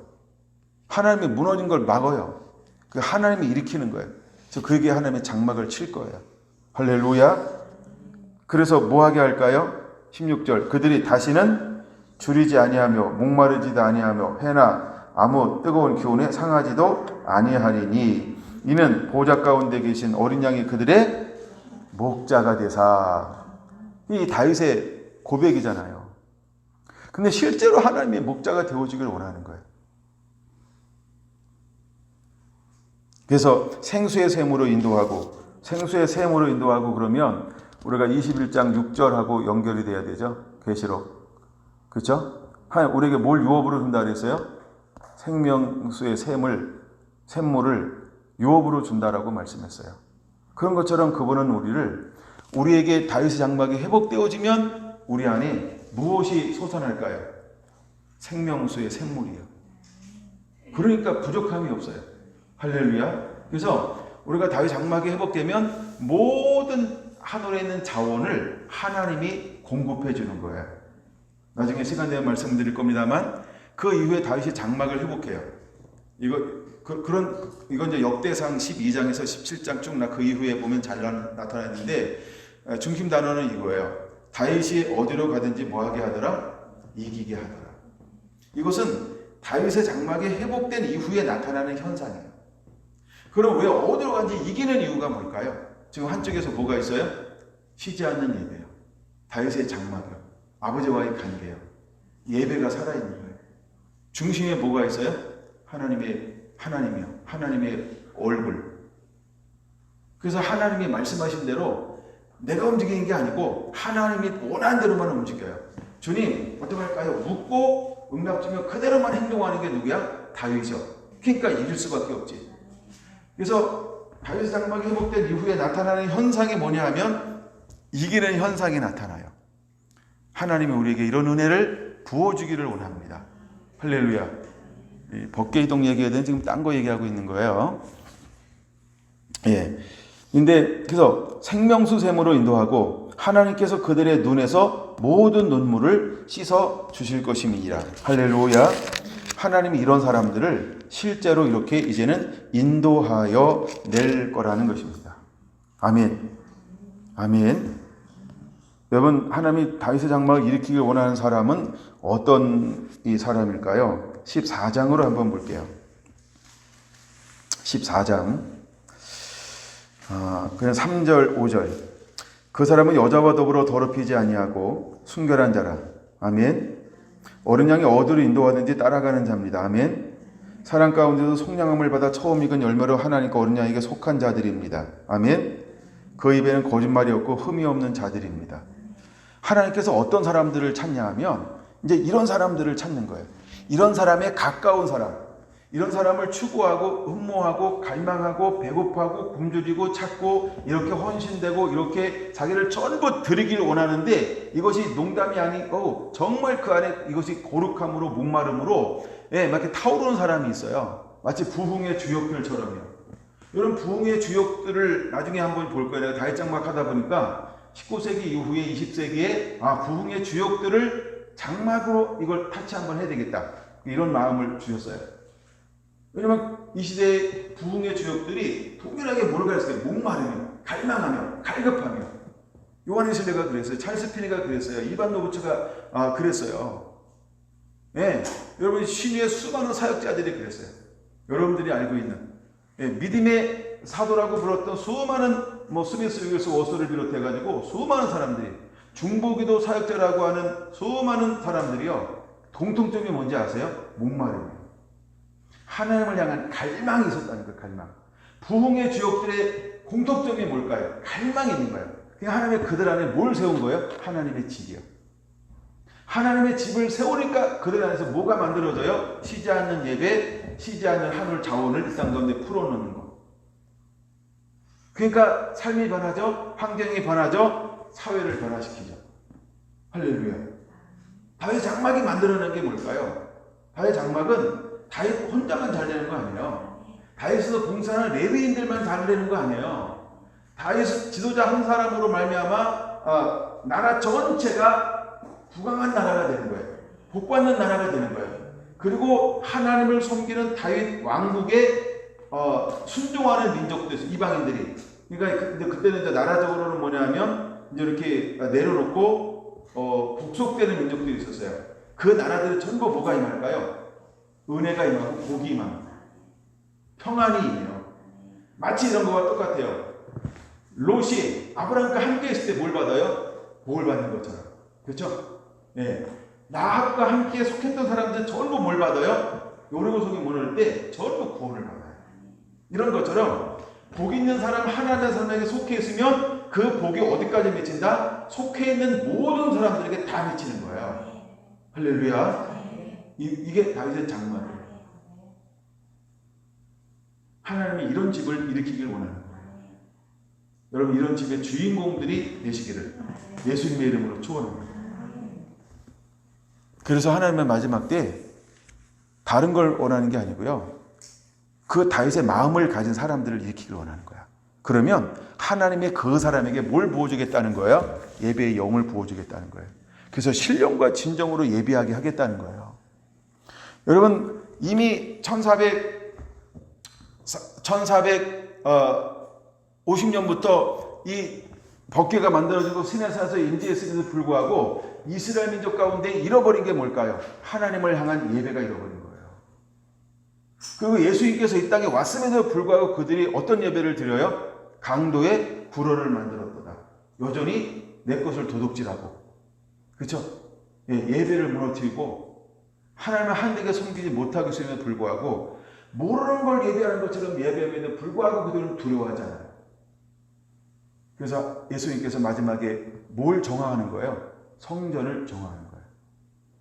Speaker 1: 하나님이 무너진 걸 막아요. 그 하나님이 일으키는 거예요. 그래서 그게 하나님의 장막을 칠 거예요. 할렐루야. 그래서 뭐 하게 할까요? 16절. 그들이 다시는 줄이지 아니하며 목마르지도 아니하며 해나 아무 뜨거운 기운에 상하지도 아니하리니 이는 보좌 가운데 계신 어린 양이 그들의 목자가 되사. 이 다윗의 고백이잖아요. 근데 실제로 하나님의 목자가 되어주기를 원하는 거예요. 그래서 생수의 샘으로 인도하고 그러면 우리가 21장 6절하고 연결이 돼야 되죠. 계시록. 그렇죠? 우리에게 뭘 유업으로 준다 그랬어요? 생명수의 샘물을 유업으로 준다라고 말씀했어요. 그런 것처럼 그분은 우리에게 다윗의 장막이 회복되어지면 우리 안에 무엇이 솟아날까요? 생명수의 샘물이요. 그러니까 부족함이 없어요. 할렐루야. 그래서 우리가 다윗 장막이 회복되면 모든 하늘에 있는 자원을 하나님이 공급해 주는 거예요. 나중에 시간 되면 말씀드릴 겁니다만 그 이후에 다윗이 장막을 회복해요. 이건 이제 역대상 12장에서 17장 쭉 그 이후에 보면 잘 나타나는데 중심 단어는 이거예요. 다윗이 어디로 가든지 뭐하게 하더라? 이기게 하더라. 이것은 다윗의 장막이 회복된 이후에 나타나는 현상이에요. 그럼 왜 어디로 가든지 이기는 이유가 뭘까요? 지금 한쪽에서 뭐가 있어요? 쉬지 않는 예배요. 다윗의 장막이요. 아버지와의 관계요. 예배가 살아있는 거예요. 중심에 뭐가 있어요? 하나님이요. 하나님의 얼굴. 그래서 하나님이 말씀하신 대로 내가 움직이는 게 아니고 하나님이 원하는 대로만 움직여요. 주님 어떻게 할까요? 묻고 응답 주면 그대로만 행동하는 게 누구야? 다윗이요. 그러니까 이길 수밖에 없지. 그래서 다윗 장막이 회복된 이후에 나타나는 현상이 뭐냐 하면 이기는 현상이 나타나요. 하나님이 우리에게 이런 은혜를 부어주기를 원합니다. 할렐루야. 법계이동 얘기해야 되는 지금 딴 거 얘기하고 있는 거예요. 근데 그래서 생명수 샘으로 인도하고 하나님께서 그들의 눈에서 모든 눈물을 씻어 주실 것임이니라. 할렐루야. 하나님이 이런 사람들을 실제로 이렇게 이제는 인도하여 낼 거라는 것입니다. 아멘. 아멘. 여러분, 하나님이 다윗의 장막을 일으키길 원하는 사람은 어떤 이 사람일까요? 14장으로 한번 볼게요. 14장 그냥 3절 5절. 그 사람은 여자와 더불어 더럽히지 아니하고 순결한 자라. 아멘. 어린 양이 어디로 인도하든지 따라가는 자입니다. 아멘. 사랑 가운데도 속량함을 받아 처음 익은 열매로 하나님과 어린 양에게 속한 자들입니다. 아멘. 그 입에는 거짓말이 없고 흠이 없는 자들입니다. 하나님께서 어떤 사람들을 찾냐 하면 이제 이런 사람들을 찾는 거예요. 이런 사람에 가까운 사람, 이런 사람을 추구하고 흠모하고 갈망하고 배고파하고 굶주리고 찾고 이렇게 헌신되고 이렇게 자기를 전부 드리기를 원하는데 이것이 농담이 아니고 정말 그 안에 이것이 거룩함으로 목마름으로 막 이렇게 타오르는 사람이 있어요. 마치 부흥의 주역들처럼요. 이런 부흥의 주역들을 나중에 한번 볼 거예요. 내가 다윗 장막 하다 보니까 19세기 이후에 20세기에 부흥의 주역들을 장막으로 이걸 타치 한번 해야 되겠다. 이런 마음을 주셨어요. 왜냐면 이 시대의 부흥의 주역들이 동일하게 뭘 가졌어요? 목마르며, 갈망하며, 갈급하며. 요한 웨슬리가 그랬어요. 찰스 피니가 그랬어요. 이반 노브츠가 그랬어요. 예, 여러분 신유의 수많은 사역자들이 그랬어요. 여러분들이 알고 있는 믿음의 사도라고 불렀던 수많은 스미스 위글스 워스를 비롯해가지고 수많은 사람들이 중보기도 사역자라고 하는 수많은 사람들이요 공통점이 뭔지 아세요? 목마름이에요. 하나님을 향한 갈망이 있었다는 거예요. 갈망. 부흥의 주역들의 공통점이 뭘까요? 갈망이 있는 거예요. 그냥 하나님의 그들 안에 뭘 세운 거예요? 하나님의 집이요. 하나님의 집을 세우니까 그들 안에서 뭐가 만들어져요? 쉬지 않는 예배, 쉬지 않는 하늘 자원을 이 땅 가운데 풀어놓는 거. 그러니까 삶이 변하죠. 환경이 변하죠. 사회를 변화시키죠. 할렐루야. 다윗 장막이 만들어낸 게 뭘까요? 다윗 장막은 다윗 혼자만 잘 되는 거 아니에요. 다윗에서 봉사하는 레위인들만 잘 되는 거 아니에요. 다윗 지도자 한 사람으로 말미암아 나라 전체가 부강한 나라가 되는 거예요. 복받는 나라가 되는 거예요. 그리고 하나님을 섬기는 다윗 왕국에 순종하는 민족도 있어요. 이방인들이. 그러니까 근데 그때는 이제 나라적으로는 뭐냐면 이제 이렇게 내려놓고 국속되는 민족들이 있었어요. 그 나라들은 전부 뭐가 임할까요? 은혜가 임하고 복이 임합니다. 평안이 임해요. 마치 이런 거와 똑같아요. 롯이 아브라함과 함께 있을 때 뭘 받아요? 복을 받는 것처럼. 그렇죠? 예. 나합과 함께 속했던 사람들 전부 뭘 받아요? 요리고속이 무너질 때 전부 구원을 받아요. 이런 것처럼 복 있는 사람, 하나님의 사람에게 속해 있으면 그 복이 어디까지 미친다? 속해 있는 모든 사람들에게 다 미치는 거예요. 할렐루야. 이게 다윗의 장막이에요. 하나님이 이런 집을 일으키길 원하는 거예요. 여러분 이런 집의 주인공들이 되시기를 예수님의 이름으로 축원합니다. 그래서 하나님의 마지막 때 다른 걸 원하는 게 아니고요. 그 다윗의 마음을 가진 사람들을 일으키길 원하는 거야. 그러면 하나님의 그 사람에게 뭘 부어주겠다는 거예요? 예배의 영을 부어주겠다는 거예요. 그래서 신령과 진정으로 예배하게 하겠다는 거예요. 여러분 이미 1450년부터 이 법궤가 만들어지고 시내산에서 임재했음에도 불구하고 이스라엘 민족 가운데 잃어버린 게 뭘까요? 하나님을 향한 예배가 잃어버린 거예요. 그리고 예수님께서 이 땅에 왔음에도 불구하고 그들이 어떤 예배를 드려요? 강도의 불어를 만들었도다. 여전히 내 것을 도둑질하고, 그렇죠? 예배를 무너뜨리고 하나님을 한되게 섬기지 못하고 있음에도 불구하고 모르는 걸 예배하는 것처럼 예배함에도 불구하고 그들은 두려워하잖아요. 그래서 예수님께서 마지막에 뭘 정화하는 거예요? 성전을 정화하는 거예요.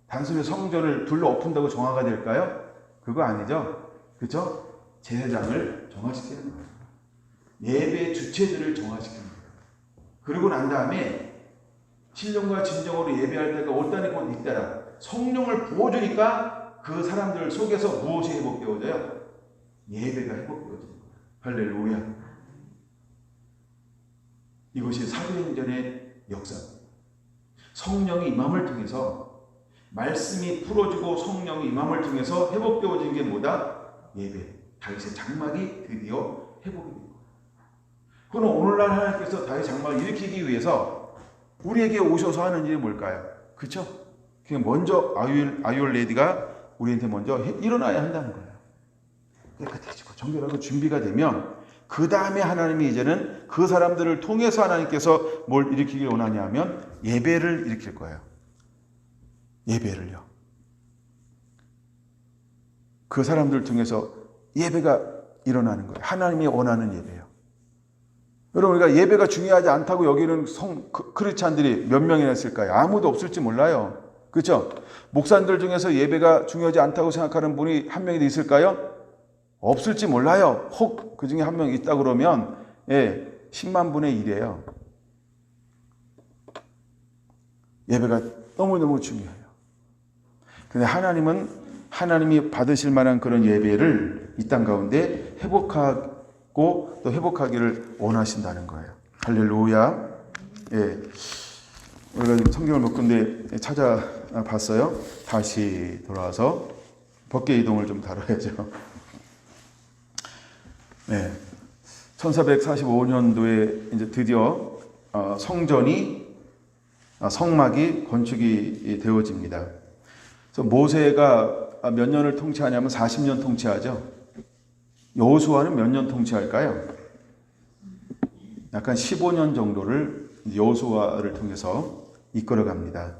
Speaker 1: 단순히 성전을 둘러 엎은다고 정화가 될까요? 그거 아니죠. 그렇죠? 제사장을 정화시키는 거예요. 예배의 주체들을 정화시키는 거예요. 그리고 난 다음에 신령과 진정으로 예배할 때가 올다니 곧 이때라. 성령을 부어주니까 그 사람들 속에서 무엇이 회복되어져요? 예배가 회복되어지는 거예요. 할렐루야. 이것이 사도행전의 역사. 성령이 임함을 통해서, 말씀이 풀어지고 성령이 임함을 통해서 회복되어진 게 뭐다? 예배. 다윗의 장막이 드디어 회복이 된 거예요. 그럼 오늘날 하나님께서 다윗 장막을 일으키기 위해서 우리에게 오셔서 하는 일이 뭘까요? 그렇죠? 그냥 먼저 아이올 레디가 우리한테 먼저 일어나야 한다는 거예요. 깨끗해지고 정결하고 준비가 되면 그 다음에 하나님이 이제는 그 사람들을 통해서 하나님께서 뭘 일으키길 원하냐 하면 예배를 일으킬 거예요. 예배를요. 그 사람들을 통해서 예배가 일어나는 거예요. 하나님이 원하는 예배예요. 여러분, 우리가 예배가 중요하지 않다고 여기는 크리스찬들이 몇 명이나 있을까요? 아무도 없을지 몰라요. 그렇죠? 목사님들 중에서 예배가 중요하지 않다고 생각하는 분이 한 명이 있을까요? 없을지 몰라요. 혹 그 중에 한 명 있다 그러면 10만 분의 1이에요. 예배가 너무너무 중요해요. 근데 하나님은 하나님이 받으실 만한 그런 예배를 이 땅 가운데 회복하고 또 회복하기를 원하신다는 거예요. 할렐루야. 우리가 지금 성경을 몇 군데 찾아봤어요. 다시 돌아와서 법계 이동을 좀 다뤄야죠. 1445년도에 이제 드디어 성막이 건축이 되어집니다. 그래서 모세가 몇 년을 통치하냐면 40년 통치하죠. 여호수아는 몇 년 통치할까요? 약간 15년 정도를 여호수아를 통해서 이끌어갑니다.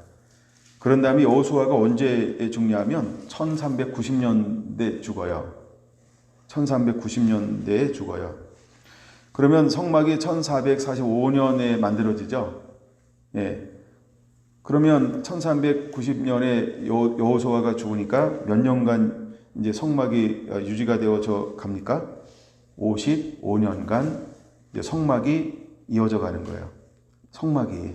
Speaker 1: 그런 다음에 여호수아가 언제 죽냐면 1390년대 죽어요. 1390년대에 죽어요. 그러면 성막이 1445년에 만들어지죠. 그러면 1390년에 여호수아가 죽으니까 몇 년간 이제 성막이 유지가 되어져 갑니까? 55년간 이제 성막이 이어져 가는 거예요. 성막이.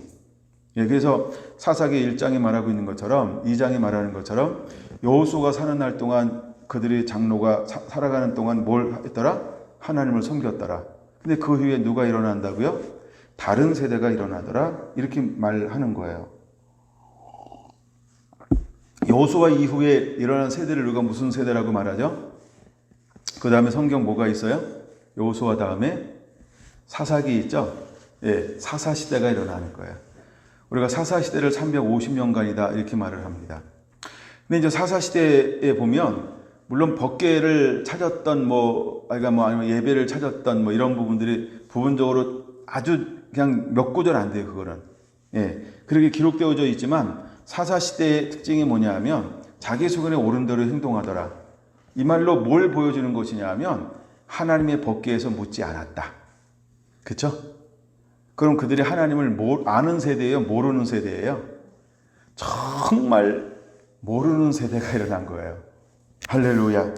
Speaker 1: 그래서 사사기 1장에 말하고 있는 것처럼, 2장에 말하는 것처럼 여호수아가 사는 날 동안 그들의 장로가 살아가는 동안 뭘 했더라? 하나님을 섬겼더라. 근데 그 후에 누가 일어난다고요? 다른 세대가 일어나더라. 이렇게 말하는 거예요. 여호수아 이후에 일어난 세대를 누가 무슨 세대라고 말하죠? 그 다음에 성경 뭐가 있어요? 여호수아 다음에 사사기 있죠? 사사시대가 일어나는 거예요. 우리가 사사시대를 350년간이다 이렇게 말을 합니다. 근데 이제 사사시대에 보면 물론 법궤를 찾았던 아니면 예배를 찾았던 이런 부분들이 부분적으로 아주 그냥 몇 구절 안 돼요, 그거는. 그렇게 기록되어져 있지만 사사시대의 특징이 뭐냐 하면 자기 수건에 오른 대로 행동하더라. 이 말로 뭘 보여주는 것이냐 하면 하나님의 법궤에서 묻지 않았다. 그쵸? 그럼 그들이 하나님을 아는 세대예요? 모르는 세대예요? 정말 모르는 세대가 일어난 거예요. 할렐루야.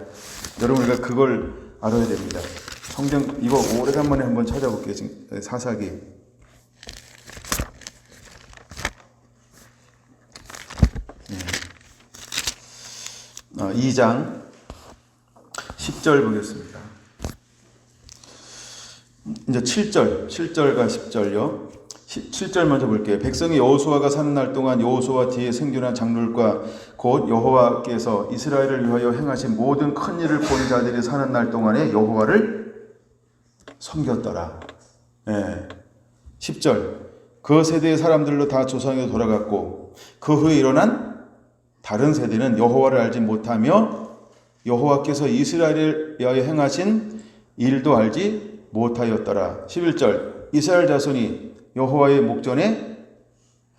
Speaker 1: 여러분, 우리가 그걸 알아야 됩니다. 성경, 이거 오래간만에 한번 찾아볼게요. 지금 사사기. 2장 10절 보겠습니다. 이제 7절과 10절요. 7절 먼저 볼게요. 백성이 여호수아가 사는 날 동안 여호수아 뒤에 생존한 장로들과 곧 여호와께서 이스라엘을 위하여 행하신 모든 큰 일을 본 자들이 사는 날 동안에 여호와를 섬겼더라. 10절. 그 세대의 사람들로 다 조상에 돌아갔고 그 후에 일어난 다른 세대는 여호와를 알지 못하며 여호와께서 이스라엘을 위하여 행하신 일도 알지 못하였더라. 11절. 이스라엘 자손이 여호와의 목전에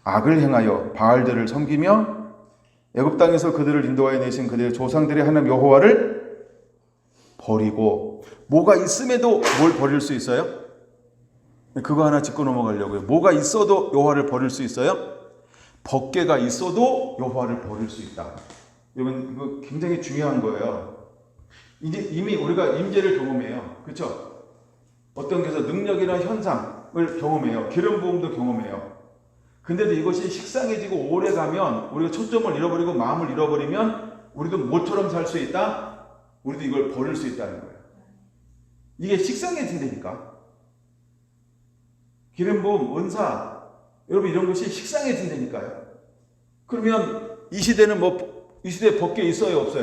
Speaker 1: 악을 행하여 바알들을 섬기며 애굽 땅에서 그들을 인도하여 내신 그들의 조상들의 하나님 여호와를 버리고, 뭐가 있음에도 뭘 버릴 수 있어요? 그거 하나 짚고 넘어가려고요. 뭐가 있어도 여호와를 버릴 수 있어요? 법궤가 있어도 여호와를 버릴 수 있다. 여러분, 이거 굉장히 중요한 거예요. 이제 이미 우리가 임재를 경험해요. 그렇죠? 어떤 데서 능력이나 현상을 경험해요. 기름 부음도 경험해요. 근데도 이것이 식상해지고 오래 가면 우리가 초점을 잃어버리고 마음을 잃어버리면 우리도 모처럼 살 수 있다. 우리도 이걸 버릴 수 있다는 거예요. 이게 식상해진다니까. 기름 부음, 은사, 여러분 이런 것이 식상해진다니까요. 그러면 이 시대는 이 시대에 법계 있어요, 없어요?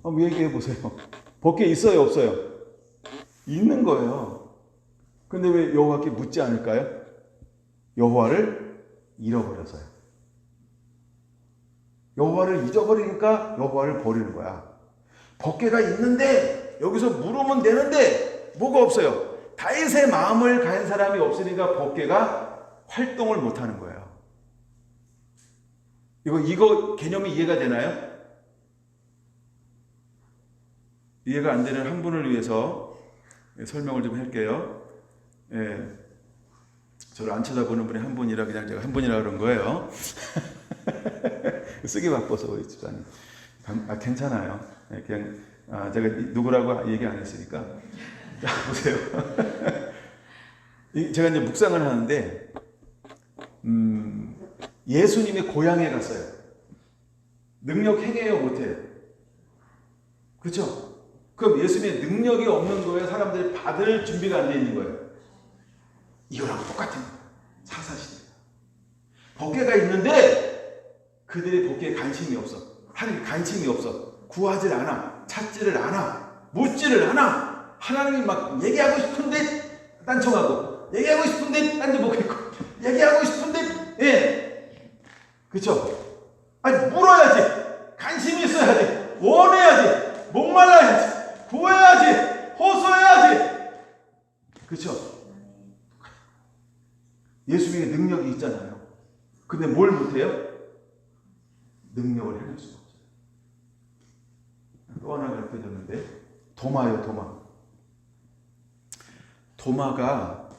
Speaker 1: 한번 얘기해 보세요. 법계 있어요, 없어요? 있는 거예요. 근데 왜 여호와께 묻지 않을까요? 여호와를 잃어버려서요. 여호와를 잊어버리니까 여호와를 버리는 거야. 법궤가 있는데 여기서 물으면 되는데 뭐가 없어요. 다윗의 마음을 간 사람이 없으니까 법궤가 활동을 못하는 거예요. 이거 개념이 이해가 되나요? 이해가 안 되는 한 분을 위해서 설명을 좀 할게요. 예, 저를 안 쳐다보는 분이 한 분이라 그냥 제가 한 분이라 그런 거예요. 쓰기 바빠서 우리 집사님. 괜찮아요. 그냥 제가 누구라고 얘기 안 했으니까. 자, 보세요. 제가 이제 묵상을 하는데 예수님의 고향에 갔어요. 능력 행해요, 못해요? 그렇죠? 그럼 예수님의 능력이 없는 거예요? 사람들이 받을 준비가 안 돼 있는 거예요? 이거랑 똑같은 거예요. 사사시대. 법궤가 있는데 그들의 법궤에 관심이 없어. 하나님 관심이 없어. 구하질 않아. 찾지를 않아. 묻지를 않아. 하나님이 막 얘기하고 싶은데 딴청하고 얘기하고 싶은데 딴데 못했고 얘기하고 싶은데 그렇죠? 아니 물어야지. 관심이 있어야지. 원해야지. 목말라야지. 구해야지. 호소해야지. 그렇죠? 예수님의 능력이 있잖아요. 근데 뭘 못해요? 능력을 해낼 수가 없어요. 또 하나 가르쳐줬는데 도마요, 도마. 도마가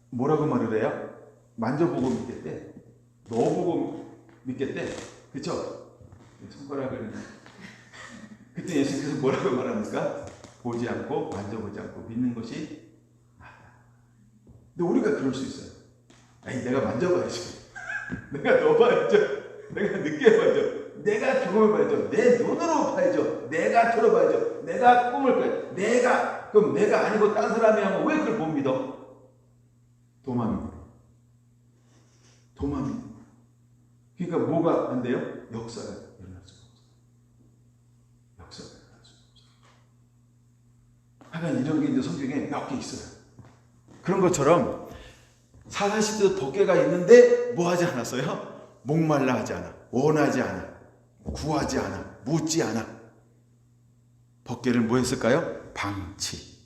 Speaker 1: 뭐라고 말을 해요? 만져보고 믿겠대. 넣어보고 믿겠대. 그쵸? 손가락을. 그때 예수님께서 뭐라고 말합니까? 보지 않고 만져보지 않고 믿는 것이 낫다. 근데 우리가 그럴 수 있어요. 아니 내가 만져봐야지. 내가 넣어봐야죠. 내가 느껴봐야죠. 내가 경험해봐야죠. 내 눈으로 봐야죠. 내가 들어봐야죠. 내가 꿈을 꿔야죠. 그럼 내가 아니고 딴 사람이 하면 왜 그걸 못 믿어? 도마입니다. 도마입니다. 그러니까 뭐가 안 돼요? 역사가 일어날 수가 없어요. 역사가 일어날 수가 없어요. 하여간 이런 게 이제 성경에 몇 개 있어요. 그런 것처럼 사사시대도 법궤가 있는데 뭐 하지 않았어요? 목말라 하지 않아. 원하지 않아. 구하지 않아. 묻지 않아. 법궤를 뭐 했을까요? 방치.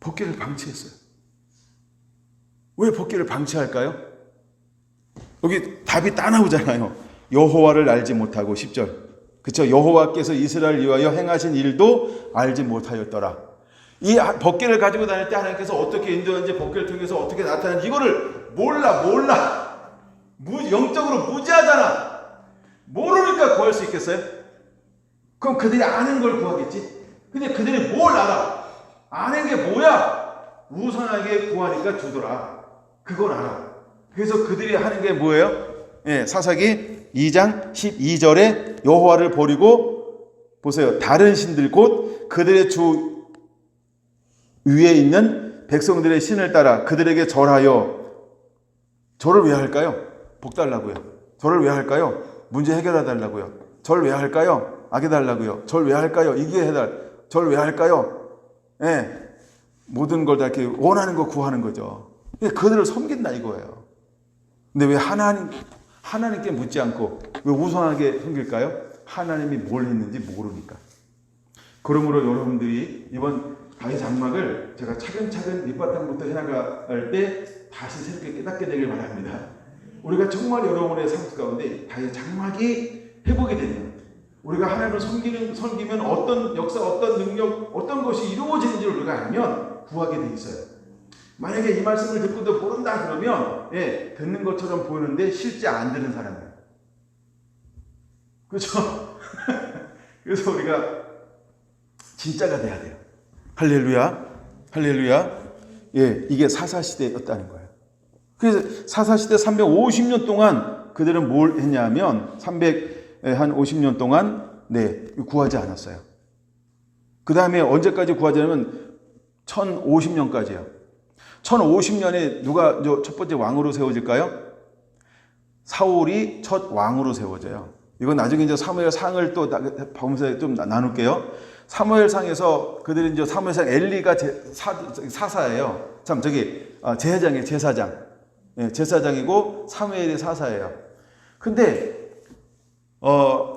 Speaker 1: 법궤를 방치했어요. 왜 법궤를 방치할까요? 여기 답이 딱 나오잖아요. 여호와를 알지 못하고 10절. 그렇죠? 여호와께서 이스라엘을 위하여 행하신 일도 알지 못하였더라. 이 법궤를 가지고 다닐 때 하나님께서 어떻게 인도하는지 법궤를 통해서 어떻게 나타나는지 이거를 몰라. 영적으로 무지하잖아. 모르니까 구할 수 있겠어요? 그럼 그들이 아는 걸 구하겠지? 근데 그들이 뭘 알아? 아는 게 뭐야? 우선하게 구하니까 주더라. 그걸 알아. 그래서 그들이 하는 게 뭐예요? 사사기 2장 12절에 여호와를 버리고 보세요. 다른 신들 곧 그들의 주 위에 있는 백성들의 신을 따라 그들에게 절하여. 절을 왜 할까요? 복 달라고요. 절을 왜 할까요? 문제 해결해 달라고요. 절 왜 할까요? 악해 달라고요. 절 왜 할까요? 이기게 해달. 절 왜 할까요? 모든 걸 다 이렇게 원하는 거 구하는 거죠. 그들을 섬긴다 이거예요. 근데 왜 하나님께 묻지 않고 왜 우선하게 섬길까요? 하나님이 뭘 했는지 모르니까. 그러므로 여러분들이 이번 다윗 장막을 제가 차근차근 밑바탕부터 해나갈 때 다시 새롭게 깨닫게 되길 바랍니다. 우리가 정말 여러분의 삶 가운데 다윗 장막이 회복이 되면 우리가 하나님을 섬기면 어떤 역사, 어떤 능력, 어떤 것이 이루어지는지를 우리가 알면 구하게 돼 있어요. 만약에 이 말씀을 듣고도 모른다 그러면 듣는 것처럼 보이는데 실제 안 듣는 사람이에요. 그렇죠? 그래서 우리가 진짜가 돼야 돼요. 할렐루야. 할렐루야. 이게 사사시대였다는 거예요. 그래서 사사시대 350년 동안 그들은 뭘 했냐면 350년 동안 구하지 않았어요. 그 다음에 언제까지 구하지 않으면 1050년까지요. 1050년에 누가 첫 번째 왕으로 세워질까요? 사울이 첫 왕으로 세워져요. 이건 나중에 이제 사무엘상을 또 보면서 좀 나눌게요. 사무엘상에서 그들이 이제 사무엘상 엘리가 사사예요. 제사장이에요, 제사장. 예, 제사장이고 사무엘이 사사예요. 근데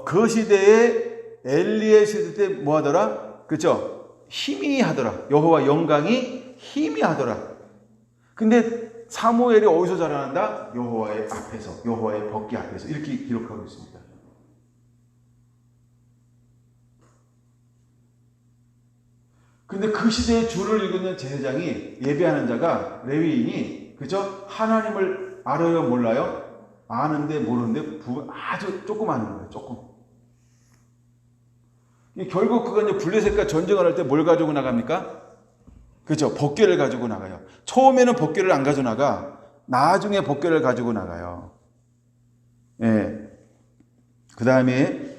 Speaker 1: 그 시대에 엘리의 시대 때 뭐 하더라? 그렇죠? 희미하더라. 여호와 영광이 희미하더라. 근데 사무엘이 어디서 자라난다? 여호와의 앞에서, 여호와의 법궤 앞에서 이렇게 기록하고 있습니다. 근데 그 시대의 주를 이루는 제사장이, 예배하는 자가, 레위인이, 그죠? 하나님을 알아요, 몰라요? 아는데 모르는데 아주 조금 아는 거예요. 조금. 결국 그건 이제 블레셋과 전쟁을 할 때 뭘 가지고 나갑니까? 그렇죠. 법궤를 가지고 나가요. 처음에는 법궤를 안 가지고 나가. 나중에 법궤를 가지고 나가요. 예. 그 다음에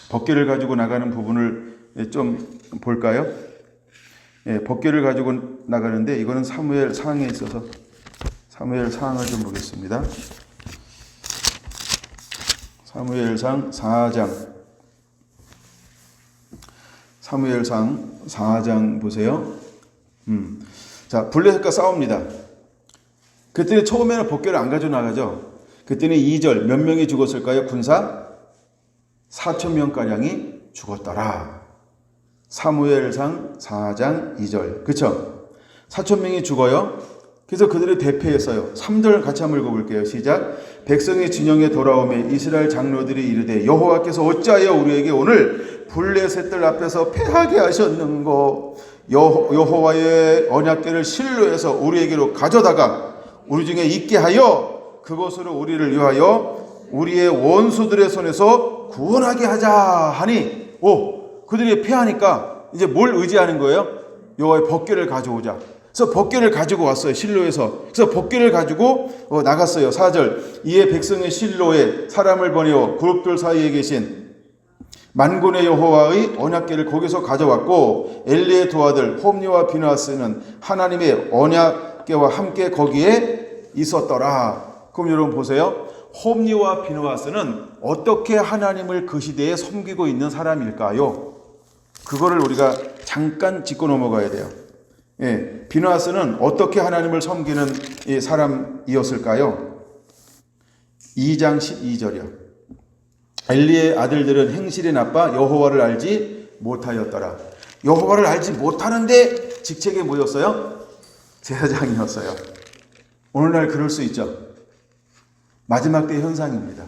Speaker 1: 법궤를 가지고 나가는 부분을 좀 볼까요? 예, 법궤를 가지고 나가는데 이거는 사무엘 상에 있어서 사무엘 상을 좀 보겠습니다. 사무엘상 4장. 사무엘상 4장 보세요. 자, 블레셋과 싸웁니다. 그때는 처음에는 법궤를 안 가지고 나가죠. 그때는 2절 몇 명이 죽었을까요? 군사 4,000명가량이 죽었더라. 사무엘상 4장 2절. 그쵸? 4,000명이 죽어요. 그래서 그들의 대패했어요. 3절 같이 한번 읽어볼게요. 시작. 백성의 진영에 돌아오매 이스라엘 장로들이 이르되 여호와께서 어찌하여 우리에게 오늘 블레셋들 앞에서 패하게 하셨는고 여호와의 언약궤를 실로에서 우리에게로 가져다가 우리 중에 있게 하여 그것으로 우리를 위하여 우리의 원수들의 손에서 구원하게 하자 하니 그들이 패하니까 이제 뭘 의지하는 거예요? 여호와의 법궤를 가져오자. 그래서 법궤를 가지고 왔어요. 실로에서. 그래서 법궤를 가지고 나갔어요. 4절. 이에 백성의 실로에 사람을 보내어 그룹들 사이에 계신 만군의 여호와의 언약궤를 거기서 가져왔고 엘리의 두 아들 홈니와 비느하스는 하나님의 언약궤와 함께 거기에 있었더라. 그럼 여러분 보세요. 홈니와 비느하스는 어떻게 하나님을 그 시대에 섬기고 있는 사람일까요? 그거를 우리가 잠깐 짚고 넘어가야 돼요. 예, 비느하스는 어떻게 하나님을 섬기는 사람이었을까요? 2장 12절이요. 엘리의 아들들은 행실이 나빠 여호와를 알지 못하였더라. 여호와를 알지 못하는데 직책에 뭐였어요? 제사장이었어요. 오늘날 그럴 수 있죠. 마지막 때 현상입니다.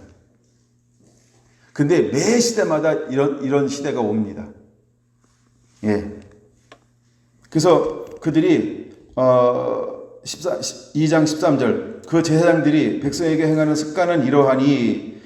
Speaker 1: 근데 매 시대마다 이런 시대가 옵니다. 예. 그래서 그들이 2장 13절 그 제사장들이 백성에게 행하는 습관은 이러하니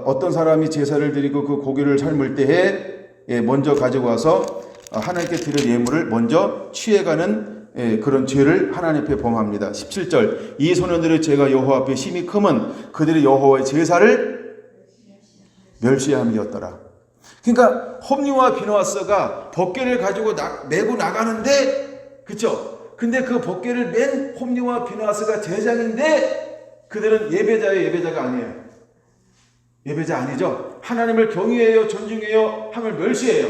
Speaker 1: 어떤 사람이 제사를 드리고 그 고기를 삶을 때에 먼저 가지고 와서 하나님께 드릴 예물을 먼저 취해가는 그런 죄를 하나님 앞에 범합니다. 17절 이 소년들의 죄가 여호와 앞에 심히 크면 그들이 여호와의 제사를 멸시함이었더라. 그러니까 홈니와 비느하스가 법궤를 가지고 메고 나가는데 그쵸? 근데 그 법궤를 맨 홈니와 비느하스가 제사장인데 그들은 예배자예요, 예배자가 아니에요. 예배자 아니죠. 하나님을 경외해요, 존중해요, 하나님을 멸시해요.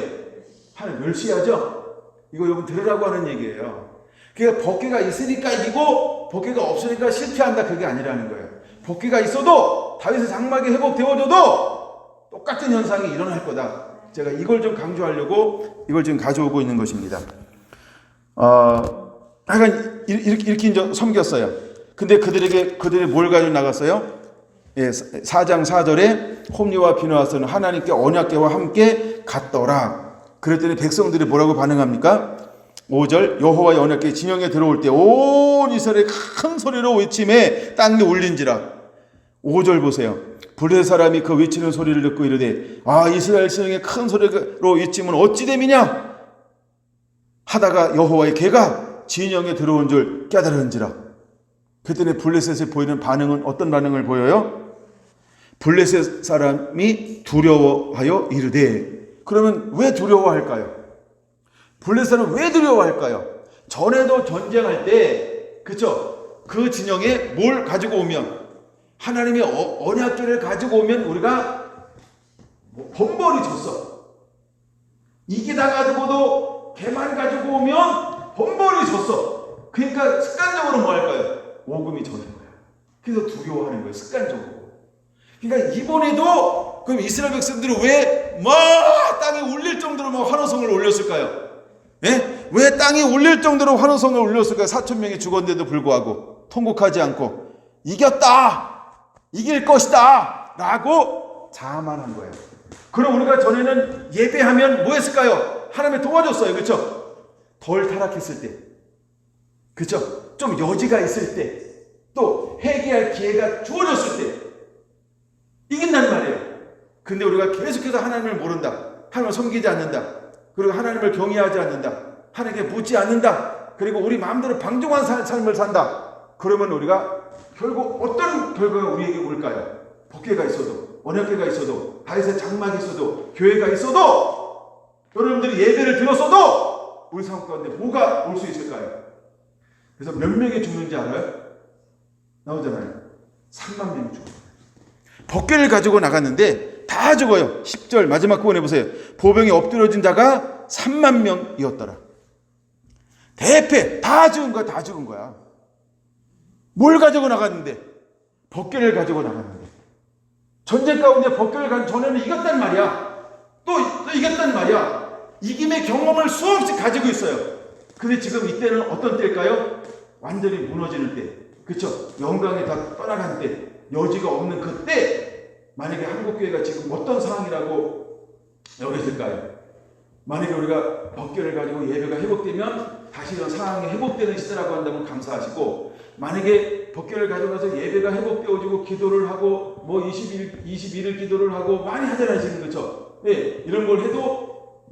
Speaker 1: 하나님 멸시하죠. 이거 여러분 들으라고 하는 얘기예요. 그러니까 법궤가 있으니까 이기고 법궤가 없으니까 실패한다, 그게 아니라는 거예요. 법궤가 있어도 다윗의 장막이 회복되어져도 똑같은 현상이 일어날 거다. 제가 이걸 좀 강조하려고 이걸 지금 가져오고 있는 것입니다. 하여간 이렇게 이제 섬겼어요. 근데 그들이 뭘 가지고 나갔어요? 예, 4장 4절에 홈니와 비느하스는 하나님께 언약궤와 함께 갔더라. 그랬더니 백성들이 뭐라고 반응합니까? 5절 여호와의 언약궤 진영에 들어올 때 온 이스라엘이 큰 소리로 외침에 땅이 울린지라. 5절 보세요. 블레셋 사람이 그 외치는 소리를 듣고 이르되 이스라엘 진영에 큰 소리로 외치면 어찌 됨이냐 하다가 여호와의 궤가 진영에 들어온 줄 깨달은지라. 그랬더니 블레셋에 보이는 반응은 어떤 반응을 보여요? 블레셋 사람이 두려워하여 이르되. 그러면 왜 두려워할까요? 블레셋은 왜 두려워할까요? 전에도 전쟁할 때, 그쵸? 그 진영에 뭘 가지고 오면, 하나님의 언약궤를 가지고 오면 우리가 번번이 졌어. 이기다가도 걔만 가지고 오면 번번이 졌어. 그러니까 습관적으로 뭐 할까요? 오금이 져는 거야. 그래서 두려워하는 거예요. 습관적으로. 그러니까 이번에도 그럼 이스라엘 백성들이 왜 막 땅에 울릴 정도로 막 환호성을 올렸을까요? 예? 왜 땅에 울릴 정도로 환호성을 올렸을까요? 4,000명이 죽었는데도 불구하고 통곡하지 않고 이겼다! 이길 것이다! 라고 자만한 거예요. 그럼 우리가 전에는 예배하면 뭐 했을까요? 하나님이 도와줬어요. 그렇죠? 덜 타락했을 때, 그렇죠? 좀 여지가 있을 때, 또 회개할 기회가 주어졌을 때 이긴단 말이에요. 근데 우리가 계속해서 하나님을 모른다, 하나님을 섬기지 않는다, 그리고 하나님을 경외하지 않는다, 하나님께 묻지 않는다, 그리고 우리 마음대로 방종한 삶을 산다. 그러면 우리가 결국 어떤 결과가 우리에게 올까요? 법궤가 있어도, 언약궤가 있어도, 다윗의 장막이 있어도, 교회가 있어도, 여러분들이 예배를 드렸어도 우리 삶 가운데 뭐가 올 수 있을까요? 그래서 몇 명이 죽는지 알아요? 나오잖아요. 3만 명이 죽어요. 법궤를 가지고 나갔는데 다 죽어요. 10절 마지막 부분에 보세요. 보병이 엎드려진 자가 3만 명이었더라. 대패. 다 죽은 거야. 다 죽은 거야. 뭘 가지고 나갔는데? 법궤를 가지고 나갔는데. 전쟁 가운데 법궤를 가지고 전에는 이겼단 말이야. 또 이겼단 말이야. 이김의 경험을 수없이 가지고 있어요. 근데 지금 이때는 어떤 때일까요? 완전히 무너지는 때. 그렇죠? 영광이 다 떠나간 때. 여지가 없는 그때 만약에 한국교회가 지금 어떤 상황이라고 여겼을까요? 만약에 우리가 법궤를 가지고 예배가 회복되면 다시 이런 상황이 회복되는 시대라고 한다면 감사하시고, 만약에 법궤를 가지고 가서 예배가 회복되어지고 기도를 하고 뭐 21일 기도를 하고 많이 하잖아요 지금. 그렇죠? 네, 이런 걸 해도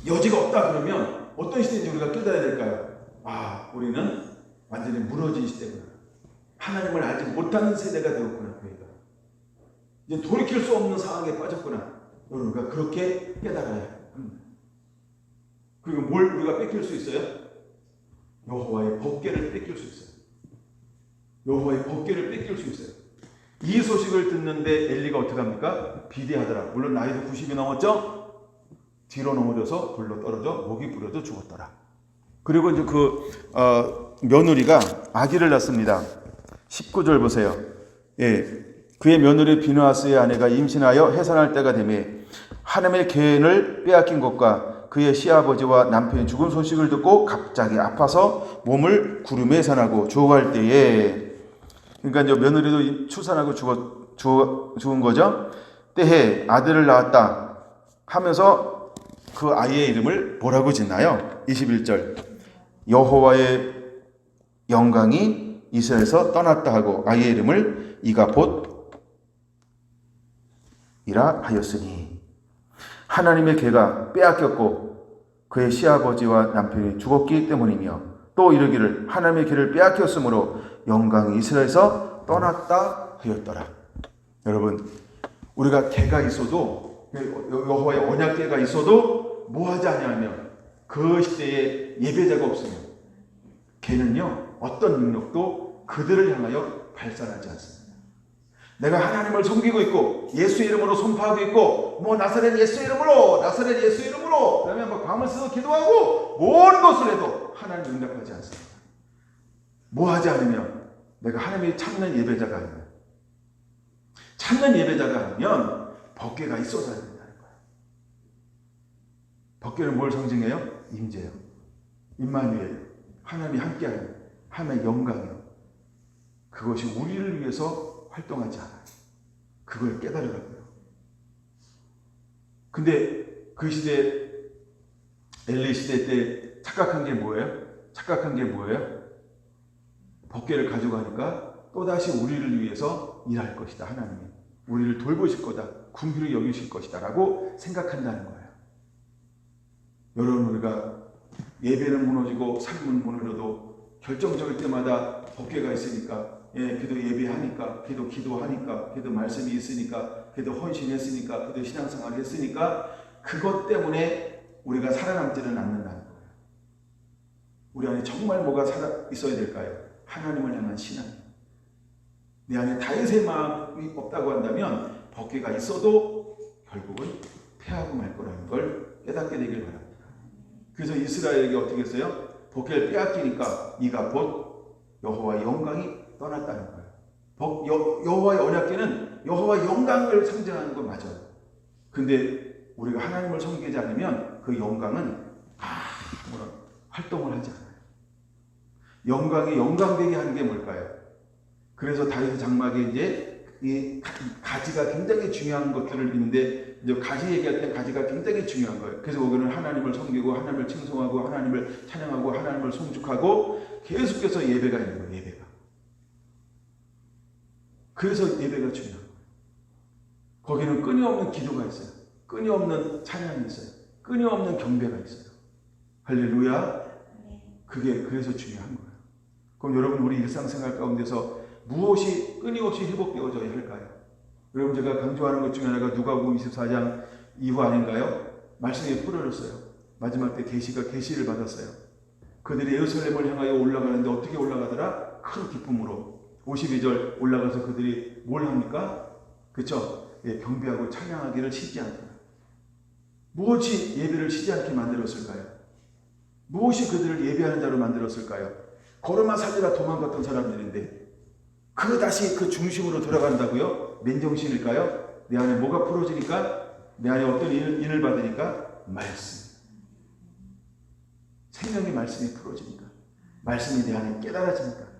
Speaker 1: 여지가 없다 그러면 어떤 시대인지 우리가 깨달아야 될까요? 아, 우리는 완전히 무너진 시대구나. 하나님을 알지 못하는 세대가 되었구나. 교회가 이제 돌이킬 수 없는 상황에 빠졌구나. 우리가 그렇게 깨달아야 합니다. 그리고 뭘 우리가 뺏길 수 있어요? 여호와의 법궤를 뺏길 수 있어요. 여호와의 법궤를 뺏길 수 있어요. 이 소식을 듣는데 엘리가 어떻게 합니까? 비대하더라. 물론 나이도 90이 넘었죠? 뒤로 넘어져서 불로 떨어져 목이 부러져 죽었더라. 그리고 이제 며느리가 아기를 낳습니다. 19절 보세요. 예, 그의 며느리 비느하스의 아내가 임신하여 해산할 때가 되매 하나님의 계획을 빼앗긴 것과 그의 시아버지와 남편이 죽은 소식을 듣고 갑자기 아파서 몸을 구름에 산하고 죽어갈 때에, 그러니까 이제 며느리도 출산하고 죽은 거죠. 때에 아들을 낳았다 하면서 그 아이의 이름을 뭐라고 짓나요? 21절 여호와의 영광이 이스라엘에서 떠났다 하고 아이의 이름을 이가 봇이라 하였으니, 하나님의 계가 빼앗겼고 그의 시아버지와 남편이 죽었기 때문이며, 또 이르기를 하나님의 계를 빼앗겼으므로 영광이 이스라엘에서 떠났다 하였더라. 여러분, 우리가 계가 있어도, 여호와의 언약계가 있어도 뭐 하지 않냐면 그 시대에 예배자가 없으면 걔는요 어떤 능력도 그들을 향하여 발산하지 않습니다. 내가 하나님을 섬기고 있고 예수의 이름으로 선포하고 있고 뭐 나사렛 예수의 이름으로 그다음에 막 밤을 새서 기도하고 모든 것을 해도 하나님 응답하지 않습니다. 뭐 하지 않으면 내가 하나님이 찾는 예배자가 아니면, 찾는 예배자가 아니면 법궤가 있어서 된다는 거예요. 법궤는 뭘 상징해요? 임재요. 임마누엘, 하나님이 함께하는 하나님의 영광이요. 그것이 우리를 위해서 활동하지 않아요. 그걸 깨달으라고요. 근데 그 시대, 엘리 시대 때 착각한 게 뭐예요? 법궤를 가져가니까 또다시 우리를 위해서 일할 것이다. 하나님이 우리를 돌보실 거다. 궁휼히 여기실 것이다 라고 생각한다는 거예요. 여러분, 우리가 예배는 무너지고 삶은 무너져도 결정적일 때마다 법궤가 있으니까, 기도 예배하니까, 기도하니까, 기도 말씀이 있으니까, 기도 헌신했으니까, 기도 신앙생활 했으니까 그것 때문에 우리가 살아남지는 않는다는 거예요. 우리 안에 정말 뭐가 살아 있어야 될까요? 하나님을 향한 신앙. 내 안에 다윗의 마음이 없다고 한다면 법궤가 있어도 결국은 패하고 말 거라는 걸 깨닫게 되길 바랍니다. 그래서 이스라엘에게 어떻게 했어요? 법궤를 빼앗기니까 이가 곧 여호와의 영광이 떠났다는 거예요. 여호와의 언약궤는 여호와의 영광을 상징하는 건 맞아요. 근데 우리가 하나님을 섬기지 않으면 그 영광은 아무런 활동을 하지 않아요. 영광이 영광되게 하는 게 뭘까요? 그래서 다윗의 장막에 이제 이 가지가 굉장히 중요한 것들을 있는데, 이제 가지 얘기할 때 가지가 굉장히 중요한 거예요. 그래서 거기는 하나님을 섬기고 하나님을 칭송하고 하나님을 찬양하고 하나님을 송축하고 계속해서 예배가 있는 거예요. 예배가. 그래서 예배가 중요한 거예요. 거기는 끊임없는 기도가 있어요. 끊임없는 찬양이 있어요. 끊임없는 경배가 있어요. 할렐루야. 그게 그래서 중요한 거예요. 그럼 여러분, 우리 일상생활 가운데서 무엇이 끊임없이 회복되어져야 할까요? 여러분, 제가 강조하는 것 중에 하나가 누가복음 24장 이후 아닌가요? 말씀에 풀어졌어요. 마지막 때 계시를 받았어요. 그들이 예루살렘을 향하여 올라가는데 어떻게 올라가더라? 큰 기쁨으로. 52절 올라가서 그들이 뭘 합니까? 그렇죠? 예, 경배하고 찬양하기를 쉬지 않더라. 무엇이 예배를 쉬지 않게 만들었을까요? 무엇이 그들을 예배하는 자로 만들었을까요? 걸어만 살리다 도망갔던 사람들인데 다시 그 중심으로 돌아간다고요? 맨정신일까요? 내 안에 뭐가 풀어지니까? 내 안에 어떤 인을 받으니까? 말씀. 생명의 말씀이 풀어지니까. 말씀이 내 안에 깨달아지니까.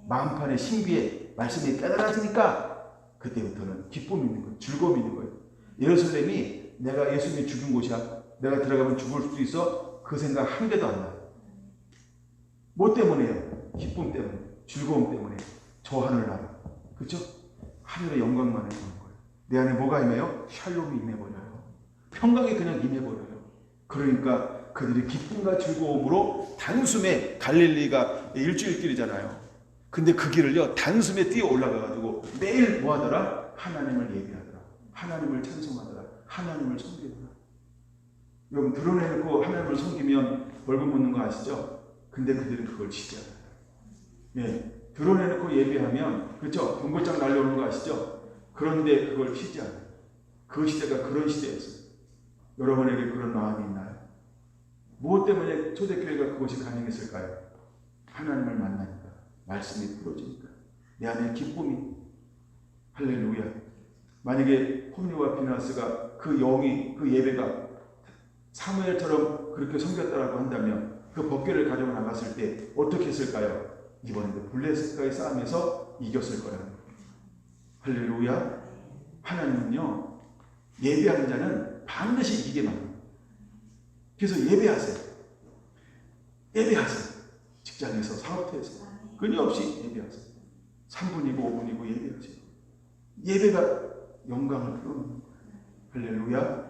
Speaker 1: 마음판의 신비에 말씀이 깨달아지니까 그때부터는 기쁨이 있는 거예요. 즐거움이 있는 거예요. 예루살렘이 내가 예수님이 죽은 곳이야. 내가 들어가면 죽을 수도 있어. 그 생각 한 개도 안 나요. 뭐 때문에요? 기쁨 때문에. 즐거움 때문에. 저 하늘나라. 그렇죠? 하늘의 영광만 해보는 거예요. 내 안에 뭐가 임해요? 샬롬이 임해버려요. 평강이 그냥 임해버려요. 그러니까 그들이 기쁨과 즐거움으로 단숨에, 갈릴리가 일주일길이잖아요. 근데 그 길을요, 단숨에 뛰어 올라가가지고 매일 뭐 하더라? 하나님을 예배하더라. 하나님을 찬송하더라. 하나님을 섬기더라. 여러분, 드러내놓고 하나님을 섬기면 벌금 묻는 거 아시죠? 근데 그들은 그걸 쉬지 않아요. 예. 드러내놓고 예배하면, 그렇죠? 경고장 날려오는 거 아시죠? 그런데 그걸 쉬지 않아요. 그 시대가 그런 시대였어요. 여러분에게 그런 마음이 있나요? 무엇 때문에 초대교회가 그것이 가능했을까요? 하나님을 만나니까. 말씀이 풀어지니까. 내 안에 기쁨이. 할렐루야. 만약에 홈리와 비나스가 그 영이, 그 예배가 사무엘처럼 그렇게 섬겼다라고 한다면 그 법궤를 가지고 나갔을 때 어떻게 했을까요? 이번에도 블레셋과의 싸움에서 이겼을 거라는 거예요. 할렐루야. 하나님은요, 예배하는 자는 반드시 이기게 만듭니다. 그래서 예배하세요. 예배하세요. 직장에서, 사업터에서 끊임없이 예배하세요. 3분이고 5분이고 예배하세요. 예배가 영광을 풀어놓는 거예요. 할렐루야.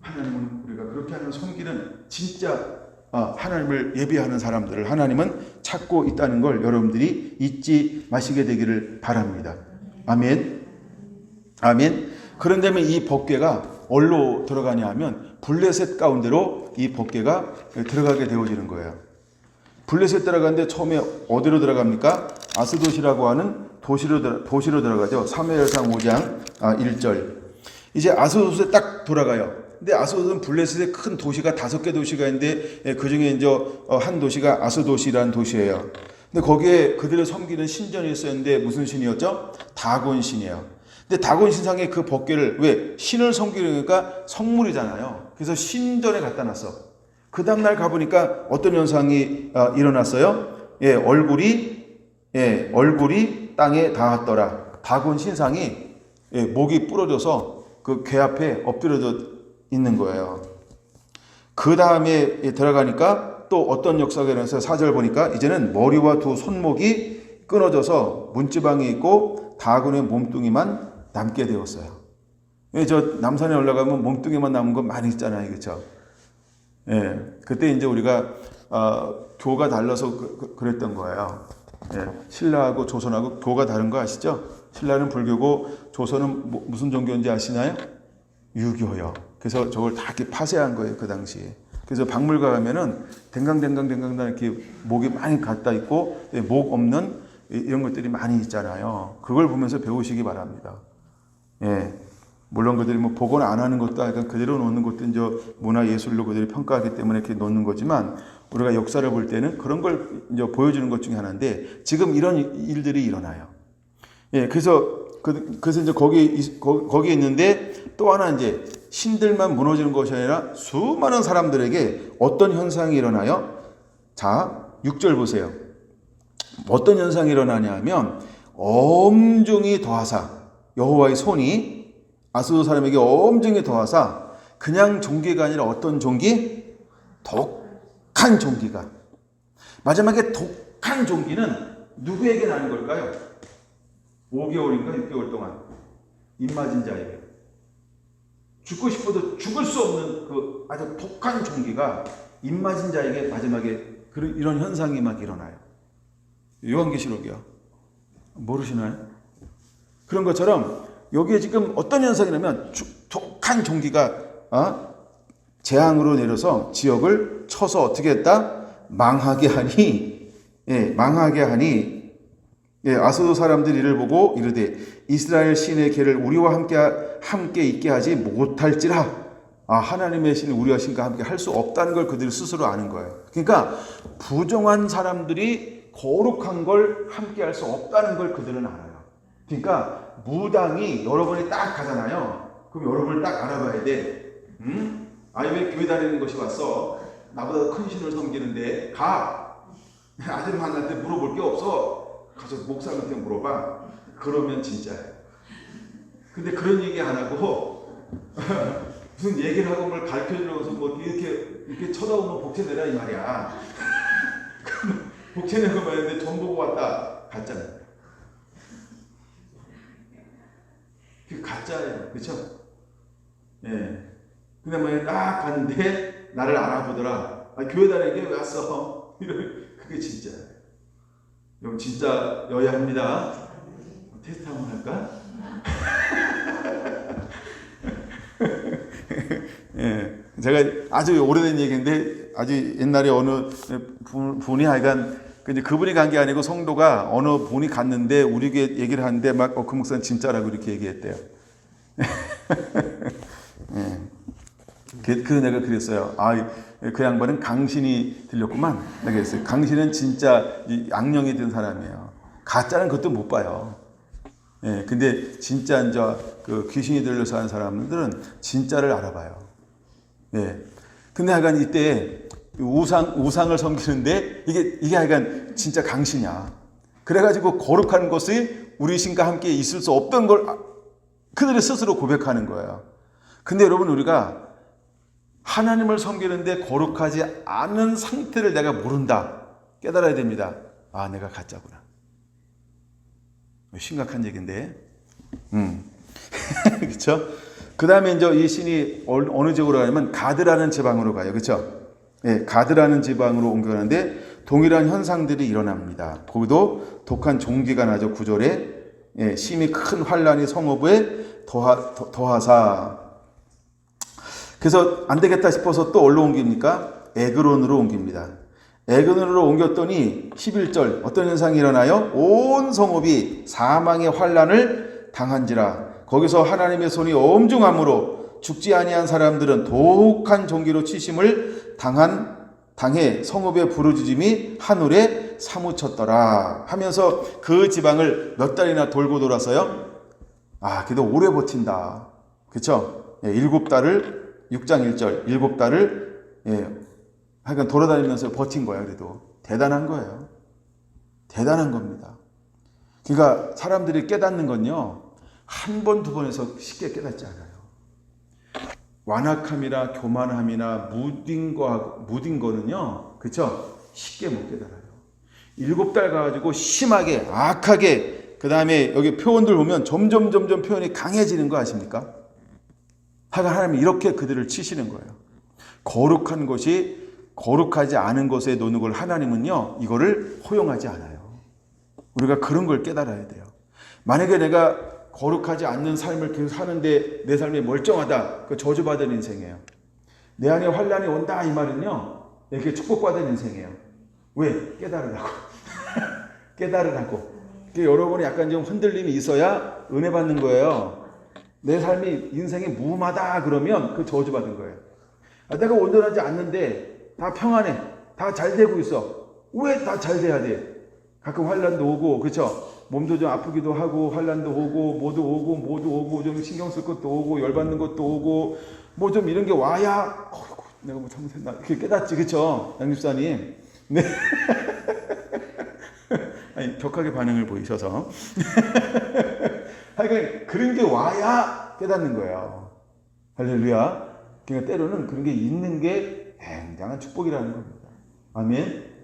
Speaker 1: 하나님은 우리가 그렇게 하는 섬기는 진짜 하나님을 예배하는 사람들을 하나님은 찾고 있다는 걸 여러분들이 잊지 마시게 되기를 바랍니다. 아멘. 아멘. 그런다면 이 법궤가 어디로 들어가냐 하면 블레셋 가운데로 이 법궤가 들어가게 되어지는 거예요. 블레셋 들어가는데 처음에 어디로 들어갑니까? 아스돗이라고 하는 도시로 들어가죠. 사무엘상 5장 1절. 이제 아스돗에 딱 돌아가요. 근데 아스돗은 블레셋의 큰 도시가 5개 도시가 있는데 그 중에 이제 한 도시가 아스돗이라는 도시예요. 근데 거기에 그들을 섬기는 신전이 있었는데 무슨 신이었죠? 다곤 신이에요. 근데 다곤 신상에 그 법궤를 왜 신을 섬기려니까 성물이잖아요. 그래서 신전에 갖다 놨어. 그 다음날 가보니까 어떤 현상이 일어났어요? 얼굴이 땅에 닿았더라. 다곤 신상이 목이 부러져서 그 궤 앞에 엎드려져 있는 거예요. 그 다음에 들어가니까 또 어떤 역사가 일어나서 4절 보니까 이제는 머리와 두 손목이 끊어져서 문지방이 있고 다곤의 몸뚱이만 남게 되었어요. 저 남산에 올라가면 몸뚱이만 남은 거 많이 있잖아요. 그렇죠? 예, 그때 이제 우리가 교가 달라서 그랬던 거예요. 예, 신라하고 조선하고 교가 다른 거 아시죠? 신라는 불교고 조선은 무슨 종교인지 아시나요? 유교요. 그래서 저걸 다 이렇게 파쇄한 거예요. 그 당시에. 그래서 박물관 가면은 댕강댕강 이렇게 목이 많이 갖다 있고 목 없는 이런 것들이 많이 있잖아요. 그걸 보면서 배우시기 바랍니다. 예. 물론 그들이 뭐 복원 안 하는 것도 약간 그대로 놓는 것도 이제 문화예술로 그들이 평가하기 때문에 이렇게 놓는 거지만 우리가 역사를 볼 때는 그런 걸 이제 보여주는 것 중에 하나인데 지금 이런 일들이 일어나요. 예. 그래서 이제 거기에 있는데 또 하나 이제 신들만 무너지는 것이 아니라 수많은 사람들에게 어떤 현상이 일어나요? 자, 6절 보세요. 어떤 현상이 일어나냐면 엄중히 더하사 여호와의 손이 아수르 사람에게 엄중히 더하사 그냥 종기가 아니라 어떤 종기? 독한 종기가. 마지막에 독한 종기는 누구에게 나는 걸까요? 5개월인가 6개월 동안 입맞은 자에게. 죽고 싶어도 죽을 수 없는 그 아주 독한 종기가 입맞은 자에게 마지막에 이런 현상이 막 일어나요. 요한계시록이요. 모르시나요? 그런 것처럼 여기에 지금 어떤 현상이냐면 독한 종기가 재앙으로 내려서 지역을 쳐서 어떻게 했다? 망하게 하니 아수르 사람들이 이를 보고 이르되 이스라엘 신의 계를 우리와 함께 있게 하지 못할지라. 하나님의 신이 우리와 신과 함께 할 수 없다는 걸 그들이 스스로 아는 거예요. 그러니까 부정한 사람들이 거룩한 걸 함께 할 수 없다는 걸 그들은 알아요. 그러니까 무당이 여러분이 딱 가잖아요. 그럼 여러분을 딱 알아봐야 돼. 왜 교회 다니는 것이 왔어? 나보다 큰 신을 섬기는데 가. 아들 만날 때 물어볼 게 없어. 가서 목사한테 물어봐. 그러면 진짜예요. 근데 그런 얘기 안 하고 무슨 얘기를 하고 뭘 가르쳐주면서 뭐 이렇게 쳐다보면 복채 내라 이 말이야. 복채 내고 말했는데 전 보고 왔다. 가짜네. 그 가짜예요. 그쵸? 예. 근데 만약에 딱 갔는데 나를 알아보더라. 교회 다니게 왜 왔어? 그게 진짜예요. 여러분 진짜 여야 합니다. 테스트 한번 할까? 예. 제가 아주 오래된 얘기인데 아주 옛날에 어느 분이 하여간 그분이 간 게 아니고 성도가 어느 분이 갔는데 우리에게 얘기를 하는데 막 그 목사는 진짜라고 이렇게 얘기했대요. 예. 그래서 내가 그랬어요. 그 양반은 강신이 들렸구만. 내가 그랬어요. 강신은 진짜 악령이 든 사람이에요. 가짜는 그것도 못 봐요. 예. 근데 진짜 이제 그 귀신이 들려서 하는 사람들은 진짜를 알아봐요. 예. 근데 하여간 이때 우상을 섬기는데 이게 하여간 진짜 강신이야. 그래가지고 거룩한 것이 우리 신과 함께 있을 수 없던 걸 그들이 스스로 고백하는 거예요. 근데 여러분 우리가 하나님을 섬기는데 거룩하지 않은 상태를 내가 모른다. 깨달아야 됩니다. 내가 가짜구나. 심각한 얘기인데. 그렇죠? 그 다음에 이제 이 신이 어느 지역으로 가냐면 가드라는 지방으로 가요. 그렇죠? 예, 가드라는 지방으로 옮겨가는데 동일한 현상들이 일어납니다. 거기도 독한 종기가 나죠. 9절에 심히 큰 환란이 성읍에 더하사. 그래서 안 되겠다 싶어서 또 어디로 옮깁니까? 에그론으로 옮깁니다. 에그론으로 옮겼더니 11절 어떤 현상이 일어나요? 온 성읍이 사망의 환란을 당한지라. 거기서 하나님의 손이 엄중함으로 죽지 아니한 사람들은 독한 종기로 치심을 당해 성읍의 부르짖음이 하늘에 사무쳤더라 하면서 그 지방을 몇 달이나 돌고 돌아서요. 그래도 오래 버틴다. 그쵸? 7달을 6장 1절 7달을 하여간 돌아다니면서 버틴 거야. 그래도 대단한 거예요. 대단한 겁니다. 그러니까 사람들이 깨닫는 건요. 한 번, 두 번에서 쉽게 깨닫지 않아요. 완악함이나 교만함이나 무딘 거는요, 그쵸? 쉽게 못 깨달아요. 7달 가가지고 심하게, 악하게, 그 다음에 여기 표현들 보면 점점 표현이 강해지는 거 아십니까? 하나님이 이렇게 그들을 치시는 거예요. 거룩한 것이 거룩하지 않은 것에 노는 걸 하나님은요, 이거를 허용하지 않아요. 우리가 그런 걸 깨달아야 돼요. 만약에 내가 거룩하지 않는 삶을 계속 사는데 내 삶이 멀쩡하다. 그 저주받은 인생이에요. 내 안에 환란이 온다 이 말은요, 이렇게 축복받은 인생이에요. 왜? 깨달으라고. 깨달으라고. 여러분이 약간 좀 흔들림이 있어야 은혜 받는 거예요. 내 삶이 인생이 무음하다 그러면 그 저주받은 거예요. 내가 온전하지 않는데 다 평안해, 다 잘 되고 있어. 왜 다 잘 돼야 돼? 가끔 환란도 오고, 그렇죠? 몸도 좀 아프기도 하고, 환란도 오고, 모두 오고, 좀 신경 쓸 것도 오고, 열받는 것도 오고, 뭐 좀 이런 게 와야, 내가 뭐 잘못했나 이렇게 깨닫지, 그렇죠? 양집사님. 네. 아니, 격하게 반응을 보이셔서. 하여간 그런 게 와야 깨닫는 거예요. 할렐루야. 그러니까 때로는 그런 게 있는 게 굉장한 축복이라는 겁니다. 아멘.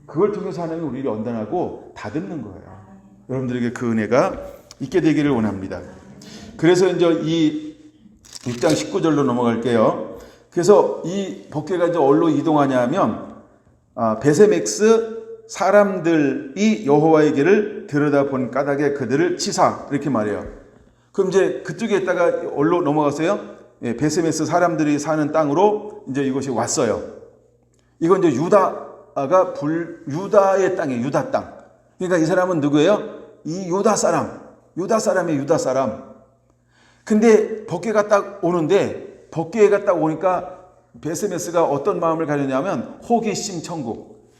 Speaker 1: 그걸 통해서 하나님이 우리를 연단하고 다듬는 거예요. 여러분들에게 그 은혜가 있게 되기를 원합니다. 그래서 이제 이 6장 19절로 넘어갈게요. 그래서 이 법궤가 이제 어디로 이동하냐 하면, 베세맥스 사람들이 여호와의 길을 들여다본 까닭에 그들을 치사, 이렇게 말해요. 그럼 이제 그쪽에 있다가 어디로 넘어갔어요? 예, 베세메스 사람들이 사는 땅으로 이제 이것이 왔어요. 이건 이제 유다의 땅이에요. 유다 땅. 그러니까 이 사람은 누구예요? 이 유다 사람이에요. 유다 사람. 근데 법궤가 딱 오는데, 법궤가 딱 오니까 베세메스가 어떤 마음을 가졌냐면 호기심 천국.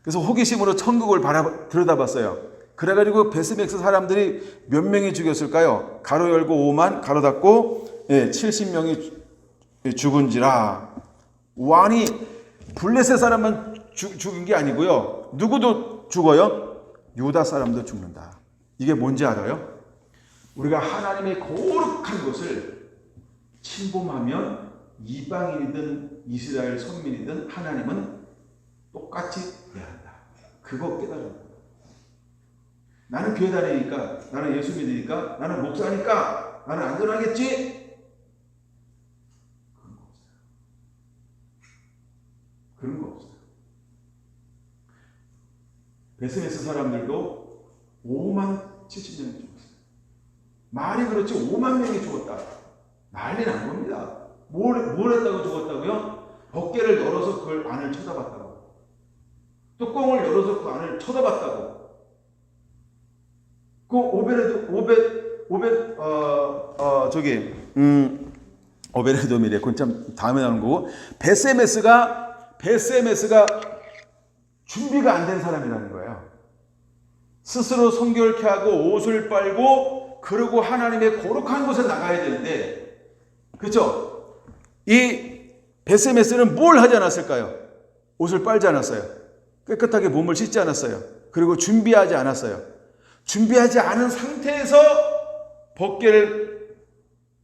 Speaker 1: 그래서 호기심으로 천국을 들여다봤어요. 그래가지고 베스맥스 사람들이 몇 명이 죽였을까요? 가로 열고 5만, 가로 닫고 70명이 죽은지라. 완이 블레셋 사람만 죽은 게 아니고요. 누구도 죽어요? 유다 사람도 죽는다. 이게 뭔지 알아요? 우리가 하나님의 거룩한 것을 침범하면 이방인이든 이스라엘 선민이든 하나님은 똑같이 대한다. 그거 깨달아. 나는 교회 다니니까, 나는 예수 믿으니까, 나는 목사니까, 나는 안전하겠지? 그런 거 없어요. 베스메스 사람들도 5만 70명이 죽었어요. 말이 그렇지 5만 명이 죽었다. 난리 난 겁니다. 뭘 했다고 죽었다고요? 법궤를 열어서 그걸 안을 쳐다봤다고. 뚜껑을 열어서 그 안을 쳐다봤다고. 그 오베레돔이래. 그건 참 다음에 나오는 거고. 베세메스가 준비가 안 된 사람이라는 거예요. 스스로 성결케 하고 옷을 빨고 그러고 하나님의 거룩한 곳에 나가야 되는데, 그렇죠? 이 베세메스는 뭘 하지 않았을까요? 옷을 빨지 않았어요. 깨끗하게 몸을 씻지 않았어요. 그리고 준비하지 않았어요. 준비하지 않은 상태에서 법궤를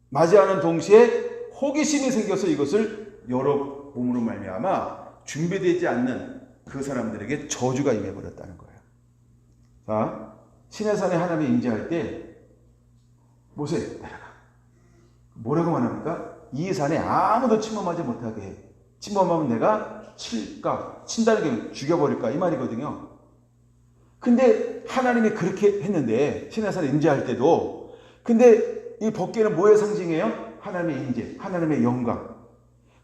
Speaker 1: 맞이하는 동시에 호기심이 생겨서 이것을 열어봄으로 말미암아 준비되지 않는 그 사람들에게 저주가 임해버렸다는 거예요. 자, 시내산에 하나님이 임재할 때 모세 내려가. 뭐라고 말합니까? 이 산에 아무도 침범하지 못하게 해. 침범하면 내가 친다는 게 죽여버릴까 이 말이거든요. 근데 하나님이 그렇게 했는데, 시내산에 임재할 때도. 근데 이 법궤는 뭐의 상징이에요? 하나님의 임재, 하나님의 영광.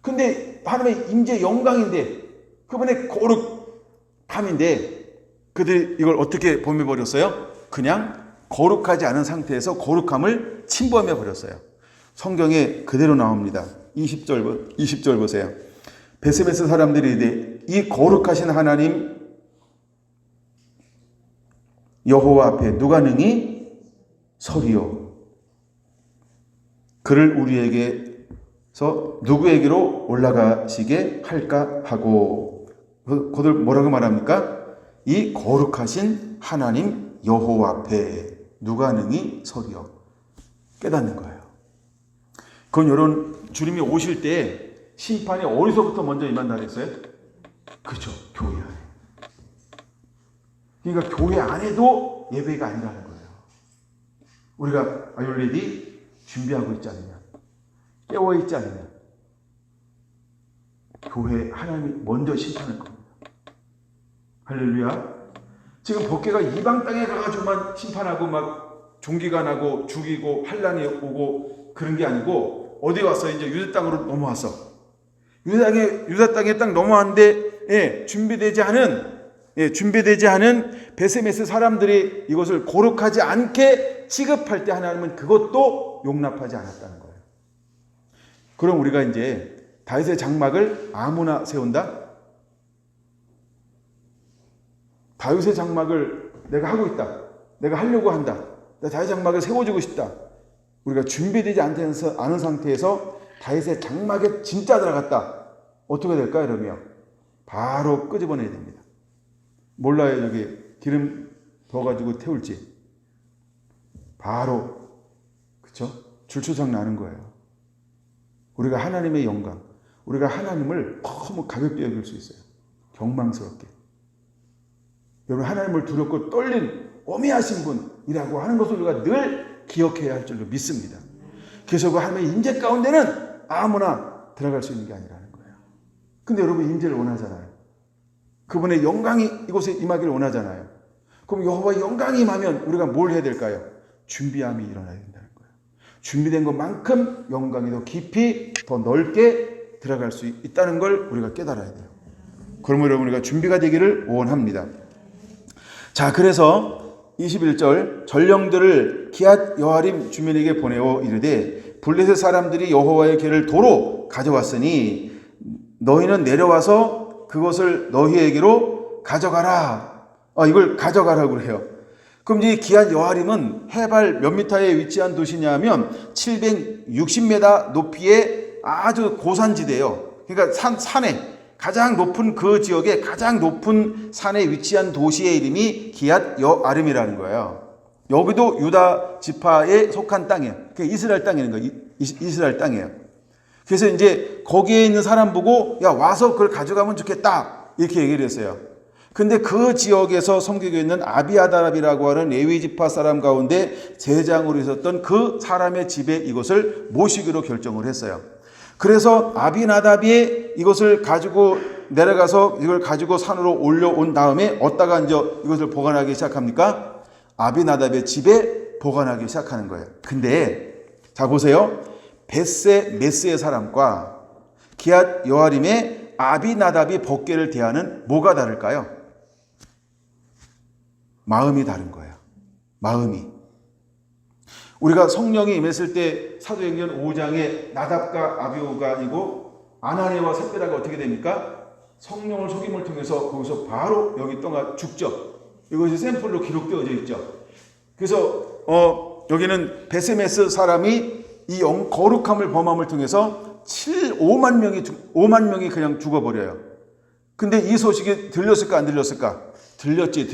Speaker 1: 근데 하나님의 임재 영광인데, 그분의 거룩함인데, 그들이 이걸 어떻게 범해버렸어요? 그냥 거룩하지 않은 상태에서 거룩함을 침범해버렸어요. 성경에 그대로 나옵니다. 20절 보세요. 베스메스 사람들이 이르되 이 거룩하신 하나님 여호와 앞에 누가 능히 서리요? 그를 우리에게서 누구에게로 올라가시게 할까 하고. 그들 뭐라고 말합니까? 이 거룩하신 하나님 여호와 앞에 누가 능히 서리요? 깨닫는 거예요. 그건 이런 주님이 오실 때 심판이 어디서부터 먼저 임한다 그랬어요? 그렇죠. 교회 안에. 그러니까 교회 안에도 예배가 아니라는 거예요. 우리가 아율레디 준비하고 있지 않느냐, 깨어있지 않느냐, 교회 하나님이 먼저 심판할 겁니다. 할렐루야. 지금 법궤가 이방 땅에 가가지고만 심판하고 막 종기가 나고 죽이고 환란이 오고 그런 게 아니고 어디 왔어? 이제 유대 땅으로 넘어왔어. 유다 땅에 딱 넘어왔는데 준비되지 않은 베세메스 사람들이 이것을 거룩하지 않게 취급할 때 하나님은 그것도 용납하지 않았다는 거예요. 그럼 우리가 이제 다윗의 장막을 아무나 세운다? 다윗의 장막을 내가 하고 있다. 내가 하려고 한다. 내가 다윗의 장막을 세워주고 싶다. 우리가 준비되지 않은 상태에서 다윗의 장막에 진짜 들어갔다. 어떻게 될까요? 그러면 바로 끄집어내야 됩니다. 몰라요. 여기 기름 부어가지고 태울지. 바로 그렇죠? 줄초장 나는 거예요. 우리가 하나님의 영광, 우리가 하나님을 너무 가볍게 여길 수 있어요. 경망스럽게. 여러분, 하나님을 두렵고 떨린 어미하신 분이라고 하는 것을 우리가 늘 기억해야 할 줄로 믿습니다. 그래서 그 하나님의 임재 가운데는 아무나 들어갈 수 있는 게 아니라는 거예요. 근데 여러분, 임재를 원하잖아요. 그분의 영광이 이곳에 임하기를 원하잖아요. 그럼 여호와의 영광이 임하면 우리가 뭘 해야 될까요? 준비함이 일어나야 된다는 거예요. 준비된 것만큼 영광이 더 깊이 더 넓게 들어갈 수 있다는 걸 우리가 깨달아야 돼요. 그러면 여러분, 우리가 준비가 되기를 원합니다. 자, 그래서 21절 전령들을 기앗 여아림 주민에게 보내어 이르되 블레셋 사람들이 여호와의 궤를 도로 가져왔으니 너희는 내려와서 그것을 너희에게로 가져가라. 이걸 가져가라고 해요. 그럼 이 기앗 여아림은 해발 몇 미터에 위치한 도시냐 하면 760m 높이의 아주 고산지대예요. 그러니까 산에 가장 높은 그 지역의 가장 높은 산에 위치한 도시의 이름이 기앗 여아림이라는 거예요. 여기도 유다 지파에 속한 땅이에요. 그게 이스라엘 땅이라는 거예요. 이스라엘 땅이에요. 그래서 이제 거기에 있는 사람 보고 야, 와서 그걸 가져가면 좋겠다 이렇게 얘기를 했어요. 근데 그 지역에서 섬기고 있는 아비아다랍이라고 하는 레위 지파 사람 가운데 제장으로 있었던 그 사람의 집에 이것을 모시기로 결정을 했어요. 그래서 아비나답이 이것을 가지고 내려가서 이걸 가지고 산으로 올려온 다음에 어디다가 이제 이것을 보관하기 시작합니까? 아비나답의 집에 보관하기 시작하는 거예요. 근데 자 보세요. 베세메스의 사람과 기앗 여아림의 아비나답이 법궤를 대하는 뭐가 다를까요? 마음이 다른 거예요. 마음이. 우리가 성령이 임했을 때 사도행전 5장에 나답과 아비후가 아니고 아나니아와 삽비라가 어떻게 됩니까? 성령을 속임을 통해서 거기서 바로 여기 떠나 죽죠. 이것이 샘플로 기록되어져 있죠. 그래서 여기는 베세메스 사람이 이 거룩함을 범함을 통해서 5만 명이 그냥 죽어버려요. 근데 이 소식이 들렸을까 안 들렸을까? 들렸지.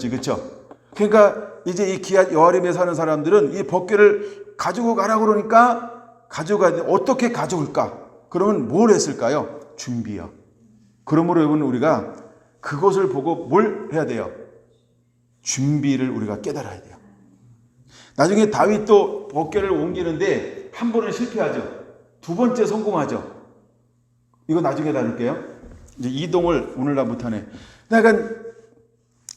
Speaker 1: 그렇죠? 그러니까 이제 이 기앗 여아림에 사는 사람들은 이 법궤를 가지고 가라고 그러니까 가져가야 돼. 어떻게 가져올까? 그러면 뭘 했을까요? 준비요. 그러므로 여러분, 우리가 그것을 보고 뭘 해야 돼요? 준비를 우리가 깨달아야 돼요. 나중에 다윗도 법궤를 옮기는데 한 번은 실패하죠. 두 번째 성공하죠. 이거 나중에 다룰게요. 이제 이동을 오늘날 못하네. 약간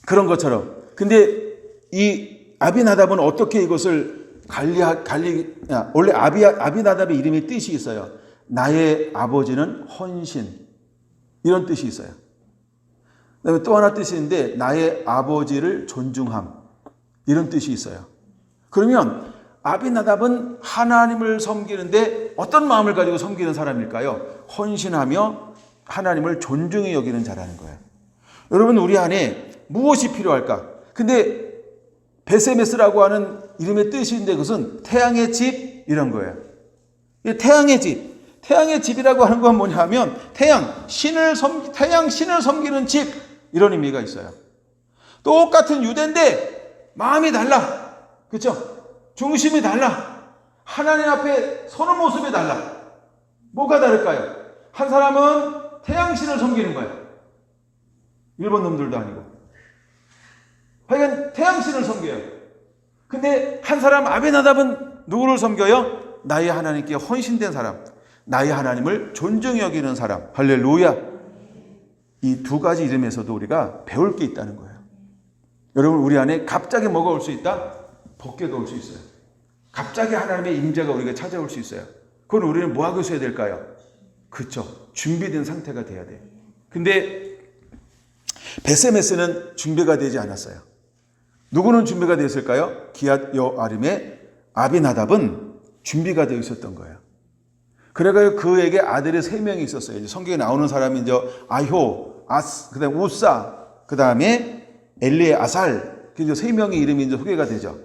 Speaker 1: 그런 것처럼. 근데 이 아비나답은 어떻게 이것을 원래 아비나답의 이름의 뜻이 있어요. 나의 아버지는 헌신. 이런 뜻이 있어요. 그다음에 또 하나 뜻이 있는데 나의 아버지를 존중함. 이런 뜻이 있어요. 그러면 아비나답은 하나님을 섬기는데 어떤 마음을 가지고 섬기는 사람일까요? 헌신하며 하나님을 존중히 여기는 자라는 거예요. 여러분, 우리 안에 무엇이 필요할까? 근데 베세메스라고 하는 이름의 뜻이 있는데 그것은 태양의 집 이런 거예요. 태양의 집. 태양의 집이라고 하는 건 뭐냐 하면 태양 신을 섬기는 집 이런 의미가 있어요. 똑같은 유대인데 마음이 달라. 그렇죠? 중심이 달라. 하나님 앞에 서는 모습이 달라. 뭐가 다를까요? 한 사람은 태양신을 섬기는 거예요. 일본 놈들도 아니고. 하여간 태양신을 섬겨요. 근데 한 사람 아비나답은 누구를 섬겨요? 나의 하나님께 헌신된 사람. 나의 하나님을 존중히 여기는 사람. 할렐루야. 이 두 가지 이름에서도 우리가 배울 게 있다는 거예요. 여러분, 우리 안에 갑자기 뭐가 올 수 있다? 법궤가 올 수 있어요. 갑자기 하나님의 임재가 우리가 찾아올 수 있어요. 그건 우리는 뭐 하고 있어야 될까요? 그렇죠. 준비된 상태가 돼야 돼. 근데 베세메스는 준비가 되지 않았어요. 누구는 준비가 되었을까요? 기앗 여아림의 아비나답은 준비가 되어 있었던 거예요. 그래가지고 그에게 아들이 3명이 있었어요. 이제 성경에 나오는 사람이 이제 아효, 그다음에 우사, 그다음에 엘리아살, 이제 3명의 이름이 이제 소개가 되죠.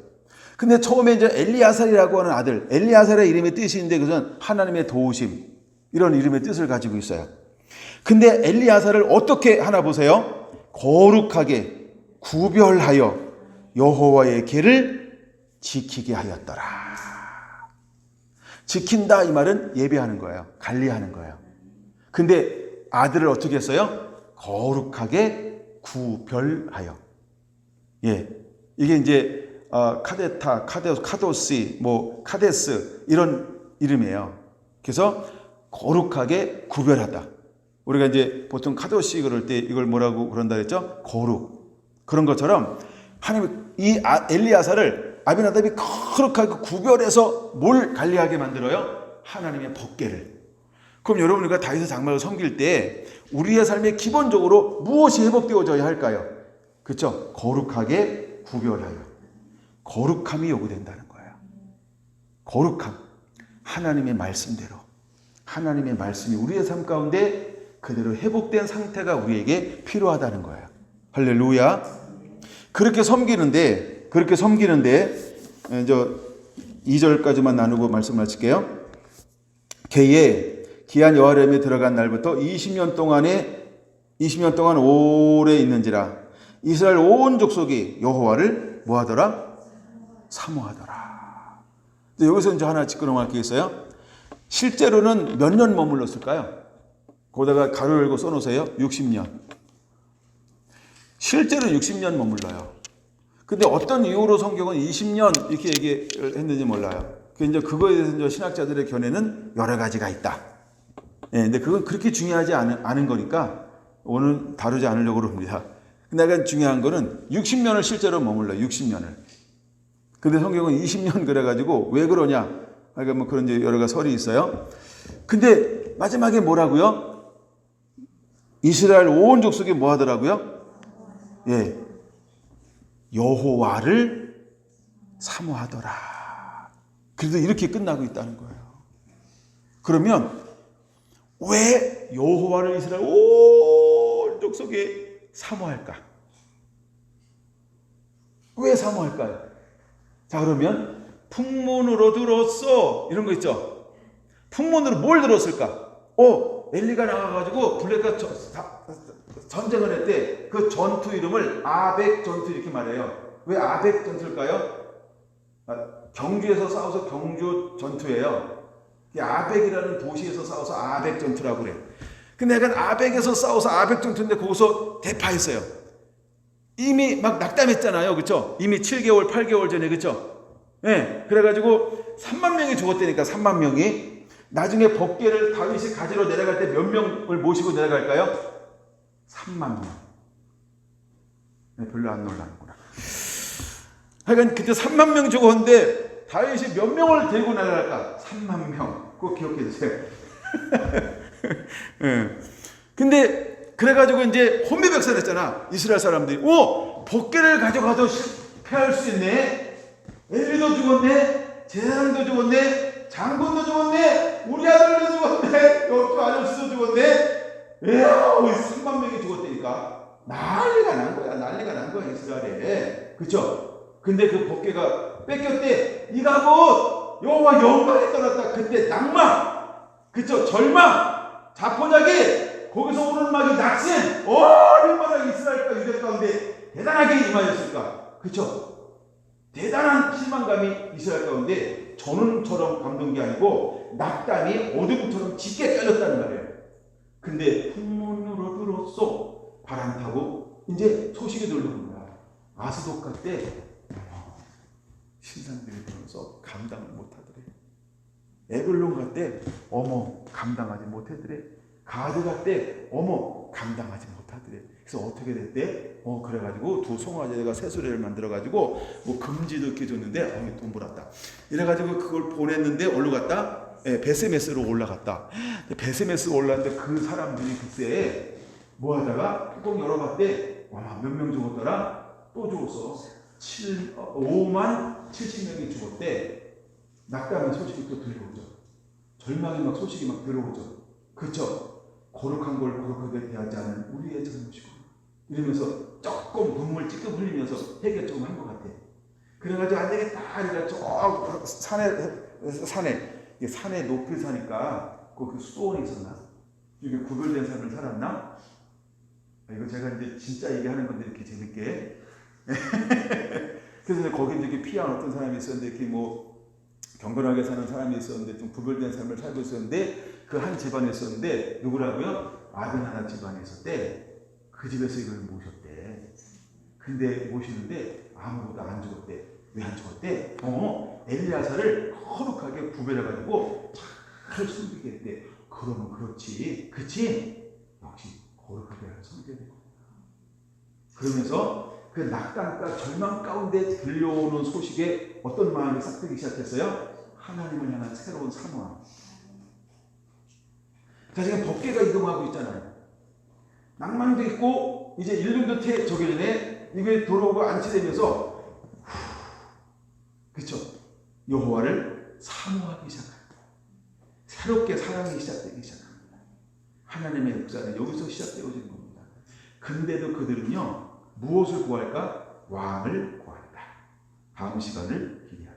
Speaker 1: 근데 처음에 이제 엘리아살이라고 하는 아들, 엘리아살의 이름의 뜻이 있는데 그것은 하나님의 도우심, 이런 이름의 뜻을 가지고 있어요. 근데 엘리아살을 어떻게 하나 보세요. 거룩하게 구별하여 여호와의 계를 지키게 하였더라. 지킨다 이 말은 예배하는 거예요. 관리하는 거예요. 근데 아들을 어떻게 했어요? 거룩하게 구별하여. 예, 이게 이제 카데타, 카도시, 카데스 이런 이름이에요. 그래서 거룩하게 구별하다. 우리가 이제 보통 카도시 그럴 때 이걸 뭐라고 그런다 그랬죠? 거룩. 그런 것처럼 하나님 이 엘리야사를 아비나답이 거룩하게 구별해서 뭘 관리하게 만들어요? 하나님의 법궤를. 그럼 여러분 우리가 다윗의 장막을 섬길 때 우리의 삶에 기본적으로 무엇이 회복되어져야 할까요? 그렇죠? 거룩하게 구별하여. 거룩함이 요구된다는 거예요. 거룩함. 하나님의 말씀대로. 하나님의 말씀이 우리의 삶 가운데 그대로 회복된 상태가 우리에게 필요하다는 거예요. 할렐루야. 그렇게 섬기는데 이제 2절까지만 나누고 말씀하실게요. 걔의 기한 여호와림에 들어간 날부터 20년 동안 오래 있는지라 이스라엘 온 족속이 여호와를 뭐하더라? 사모하더라. 여기서 이제 하나 짚어놓을 게 있어요. 실제로는 몇 년 머물렀을까요? 거기다가 가로 열고 써놓으세요. 60년. 실제로 60년 머물러요. 근데 어떤 이유로 성경은 20년 이렇게 얘기했는지 몰라요. 이제 그거에 대해서 이제 신학자들의 견해는 여러 가지가 있다. 예, 근데 그건 그렇게 중요하지 않은 거니까 오늘 다루지 않으려고 합니다. 근데 중요한 거는 60년을 실제로 머물러요. 60년을. 근데 성경은 20년 그래가지고 왜 그러냐? 그러니까 뭐 그런 이제 여러 가지 설이 있어요. 근데 마지막에 뭐라고요? 이스라엘 온 족속이 뭐 하더라고요? 예. 여호와를 사모하더라. 그래도 이렇게 끝나고 있다는 거예요. 그러면 왜 여호와를 이스라엘 온 족속이 사모할까? 왜 사모할까요? 자, 그러면 풍문으로 들었어. 이런 거 있죠. 풍문으로 뭘 들었을까? 엘리가 나와가지고 블레가 전쟁을 했대. 그 전투 이름을 아벡 전투 이렇게 말해요. 왜 아벡 전투일까요? 경주에서 싸워서 경주 전투예요. 아벡이라는 도시에서 싸워서 아벡 전투라고 그래. 근데 약간 아벡에서 싸워서 아벡 전투인데 거기서 대파했어요. 이미 막 낙담했잖아요. 그렇죠? 이미 7개월, 8개월 전에. 그렇죠? 네. 그래가지고 3만 명이 죽었다니까. 3만 명이. 나중에 법궤를 다윗이 가지러 내려갈 때 몇 명을 모시고 내려갈까요? 3만 명. 네, 별로 안 놀라는구나. 하여간 그때 3만 명 죽었는데 다윗이 몇 명을 데리고 나갈까? 3만 명. 꼭 기억해 주세요. 네. 근데 그래가지고 이제 혼비백산했잖아. 이스라엘 사람들이. 법궤를 가져가도 실패할 수 있네. 엘리도 죽었네. 제사장도 죽었네. 장군도 죽었네. 우리 아들도 죽었네. 여기 아저씨도 죽었네. 이야, 3만 명이 죽었다니까. 난리가 난 거야 이스라엘에. 그쵸? 근데 그 법궤가 뺏겼대. 이가 곧 여호와 영광이 떠났다. 그때 낭만, 그쵸? 절망, 자포자기, 거기서 오는 막이 낙심. 얼마나 이스라엘과 유대 가운데 대단하게 임하였을까. 그쵸? 대단한 실망감이 이스라엘 가운데 전운처럼 감던 게 아니고 낙담이 어둠처럼 짙게 깔렸다는 말이에요. 근데 풍문으로 들었어. 바람 타고 이제 소식이 들려온 거야. 아스돗 갈 때 신상들이 들어서 감당을 못하더래. 에글론 갈 때 감당하지 못하더래. 가드 갈 때 감당하지 못하더래. 그래서 어떻게 됐대? 그래가지고 두 송아지가 새수레를 만들어가지고 뭐 금지도 이렇게 줬는데 돈 벌었다. 이래가지고 그걸 보냈는데 어디로 갔다? 베세메스로 올라갔다. 베세메스 올랐는데 그 사람들이 그때 뭐 하다가 뚜껑 열어봤대. 와, 몇 명 죽었더라? 또 죽었어. 5만 70명이 죽었대. 낙담의 소식이 또 들려오죠. 절망의 막 소식이 막 들어오죠. 그렇죠? 거룩한 걸 거룩하게 대하지 않은 우리의 잘못이고 이러면서 조금 눈물 찔끔 흘리면서 회개 조금 한 것 같아. 그래가지고 안 되겠다. 그러니까 저 산에 높이 사니까 그 수도원이 있었나? 이게 구별된 삶을 살았나? 이거 제가 이제 진짜 얘기하는 건데 이렇게 재밌게. 그래서 거기 이제 피한 어떤 사람이 있었는데 이렇게 뭐 경건하게 사는 사람이 있었는데 좀 구별된 삶을 살고 있었는데 그 한 집안에 있었는데 누구라고요? 아벤하나 집안에 있었대. 그 집에서 이걸 모셨대. 근데 모시는데 아무것도 안 죽었대. 왜 안 죽었대? 엘리야사를 거룩하게 구별해가지고 잘 섬기게 했대. 그러면 그렇지. 그치? 역시 거룩하게 섬겨야 되고. 그러면서 그 낙담과 절망 가운데 들려오는 소식에 어떤 마음이 싹 들기 시작했어요? 하나님을 향한 새로운 사모함. 자, 지금 법계가 이동하고 있잖아요. 낭만도 있고 이제 1년도 저기 전에 이게 들어오고 안치되면서 그렇죠? 여호와를 사모하기 시작합니다. 새롭게 사랑이 시작되기 시작합니다. 하나님의 역사는 여기서 시작되어지는 겁니다. 근데도 그들은요 무엇을 구할까? 왕을 구한다. 다음 시간을 기대합니다.